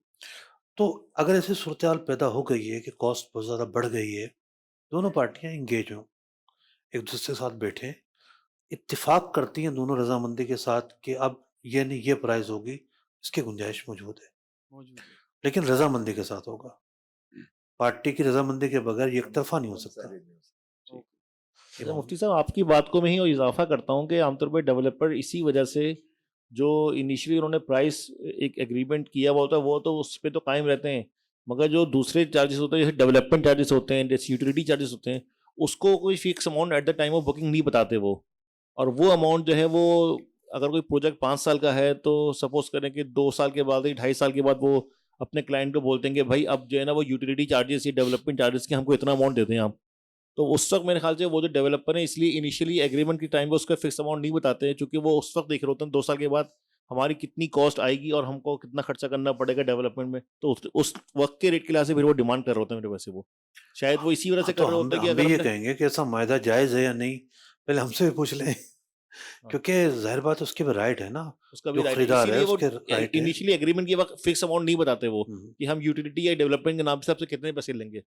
تو اگر ایسی صورتحال پیدا ہو گئی ہے کہ کاسٹ بہت زیادہ بڑھ گئی ہے، دونوں پارٹیاں انگیج ہوں، ایک دوسرے کے ساتھ بیٹھیں، اتفاق کرتی ہیں دونوں رضامندی کے ساتھ کہ اب یہ نہیں یہ پرائز ہوگی، اس کی گنجائش موجود ہے، لیکن رضامندی کے ساتھ ہوگا. پارٹی کی رضامندی کے بغیر یہ ایک طرفہ نہیں ہو سکتا. اچھا مفتی صاحب، آپ کی بات کو میں ہی اضافہ کرتا ہوں کہ عام طور پہ ڈیولپر اسی وجہ سے جو انیشلی انہوں نے پرائس ایک ایگریمنٹ کیا ہوا ہوتا ہے وہ تو اس پہ تو قائم رہتے ہیں، مگر جو دوسرے چارجز ہوتے ہیں جیسے ڈیولپمنٹ چارجز ہوتے ہیں، جیسے یوٹیلیٹی چارجز ہوتے ہیں، اس کو کوئی fix amount at the time of booking نہیں بتاتے وہ. اور وہ اماؤنٹ جو ہے وہ اگر کوئی پروجیکٹ 5 سال کا ہے تو سپوز کریں کہ 2 سال کے بعد 2.5 سال کے بعد وہ اپنے کلائنٹ کو بولتے ہیں کہ بھائی اب جو ہے نا وہ یوٹیلیٹی چارجز یا ڈیولپمنٹ چارجز کے ہم کو اتنا اماؤنٹ دیتے ہیں آپ. تو اس وقت میرے خیال سے وہ جو ڈیولپر ہیں اس لیے انیشلی ایگریمنٹ کے ٹائم پہ اس کا فکس اماؤنٹ نہیں بتاتے ہیں، چونکہ وہ اس وقت دیکھ رہے ہوتے ہیں 2 سال کے بعد ہماری کتنی کاسٹ آئے گی اور ہم کو کتنا خرچہ کرنا پڑے گا ڈیولپمنٹ میں. تو اس وقت کے ریٹ کے لحاظ سے پھر وہ ڈیمانڈ کر رہے ہوتے ہیں میرے ویسے وہ شاید وہ اسی وجہ سے کر رہے ہوتے ہیں کہ ہم بھی اگر یہ کہیں گے کہ ایسا معاہدہ جائز ہے یا نہیں پہلے ہم سے بھی پوچھ لیں، کیونکہ ظاہر بات اس کے بھی رائٹ ہے نا، اس کا بھی جو رائٹ ہے. خریدار اسی ہے لیے وہ اس کے رائٹ ہے. انیشلی ایگریمنٹ کے وقت فکس اماؤنٹ نہیں بتاتے وہ کہ ہم یوٹیلیٹی یا ڈیولپمنٹ کے نام سے آپ سے کتنے پیسے لیں گے.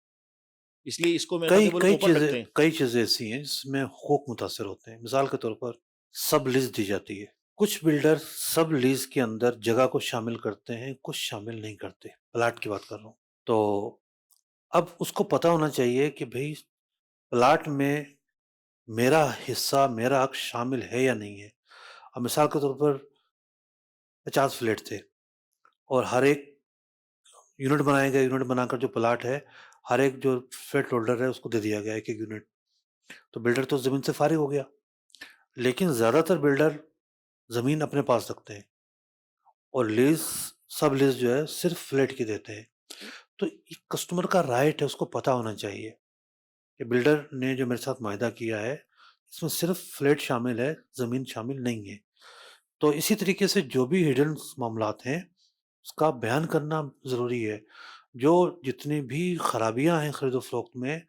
اس لیے اس کو میرے خیال سے وہ اوپن رکھتے ہیں. کئی چیزیں ایسی ہیں جس میں حقوق متاثر ہوتے ہیں. مثال کے طور پر سب لیز دی جاتی ہے. کچھ بلڈر سب لیز کے اندر جگہ کو شامل کرتے ہیں، کچھ شامل نہیں کرتے. پلاٹ کی بات کر رہا ہوں. تو اب اس کو پتہ ہونا چاہیے کہ بھئی پلاٹ میں میرا حصہ میرا حق شامل ہے یا نہیں ہے. اب مثال کے طور پر 50 فلیٹ تھے اور ہر ایک یونٹ بنائے گئے، یونٹ بنا کر جو پلاٹ ہے ہر ایک جو فلیٹ ہولڈر ہے اس کو دے دیا گیا ایک ایک یونٹ. تو بلڈر تو زمین سے فارغ ہو گیا، لیکن زیادہ تر بلڈر زمین اپنے پاس رکھتے ہیں اور لیز سب لیز جو ہے صرف فلیٹ کی دیتے ہیں. تو ایک کسٹمر کا رائٹ ہے، اس کو پتہ ہونا چاہیے کہ بلڈر نے جو میرے ساتھ معاہدہ کیا ہے اس میں صرف فلیٹ شامل ہے، زمین شامل نہیں ہے. تو اسی طریقے سے جو بھی ہڈن معاملات ہیں اس کا بیان کرنا ضروری ہے. جو جتنی بھی خرابیاں ہیں خرید و فروخت میں،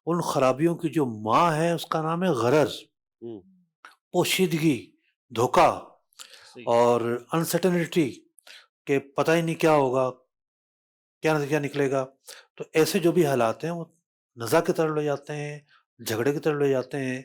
ان خرابیوں کی جو ماں ہے اس کا نام ہے غرض، پوشیدگی، دھوکہ اور انسرٹنٹی، کہ پتہ ہی نہیں کیا ہوگا، کیا نتیجہ نکلے گا. تو ایسے جو بھی حالات ہیں وہ نزاع کی طرف لے جاتے ہیں، جھگڑے کی طرف لے جاتے ہیں،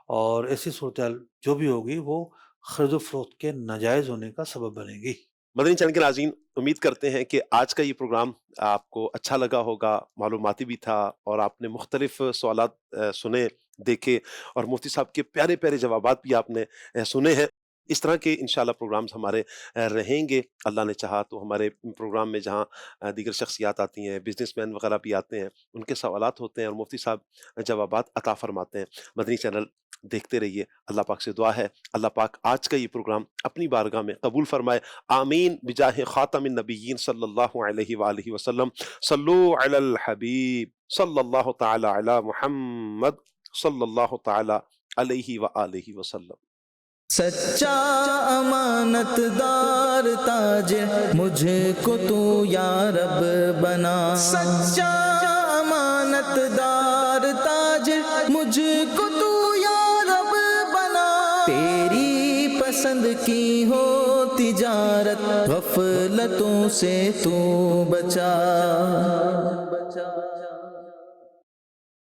اور ایسی صورتحال جو بھی ہوگی وہ خرید و فروخت کے ناجائز ہونے کا سبب بنے گی. مدنی چینل کے ناظرین، امید کرتے ہیں کہ آج کا یہ پروگرام آپ کو اچھا لگا ہوگا، معلوماتی بھی تھا، اور آپ نے مختلف سوالات سنے، دیکھے، اور مفتی صاحب کے پیارے پیارے جوابات بھی آپ نے سنے ہیں. اس طرح کے انشاءاللہ پروگرامز ہمارے رہیں گے. اللہ نے چاہا تو ہمارے پروگرام میں جہاں دیگر شخصیات آتی ہیں، بزنس مین وغیرہ بھی آتے ہیں، ان کے سوالات ہوتے ہیں اور مفتی صاحب جوابات عطا فرماتے ہیں. مدنی چینل دیکھتے رہیے. اللہ پاک سے دعا ہے اللہ پاک آج کا یہ پروگرام اپنی بارگاہ میں قبول فرمائے. آمین بجاہ خاتم النبیین صلی اللہ علیہ وآلہ وسلم. صلو علی الحبیب صلی اللہ تعالی علی محمد صلی اللہ تعالی علیہ وآلہ وسلم. سچا امانت دار تاجر مجھے کو تو یا رب بنا. سچا امانت دار تاجر مجھے کو تو یا رب بنا. تیری پسند کی ہو تجارت غفلتوں سے تو بچا.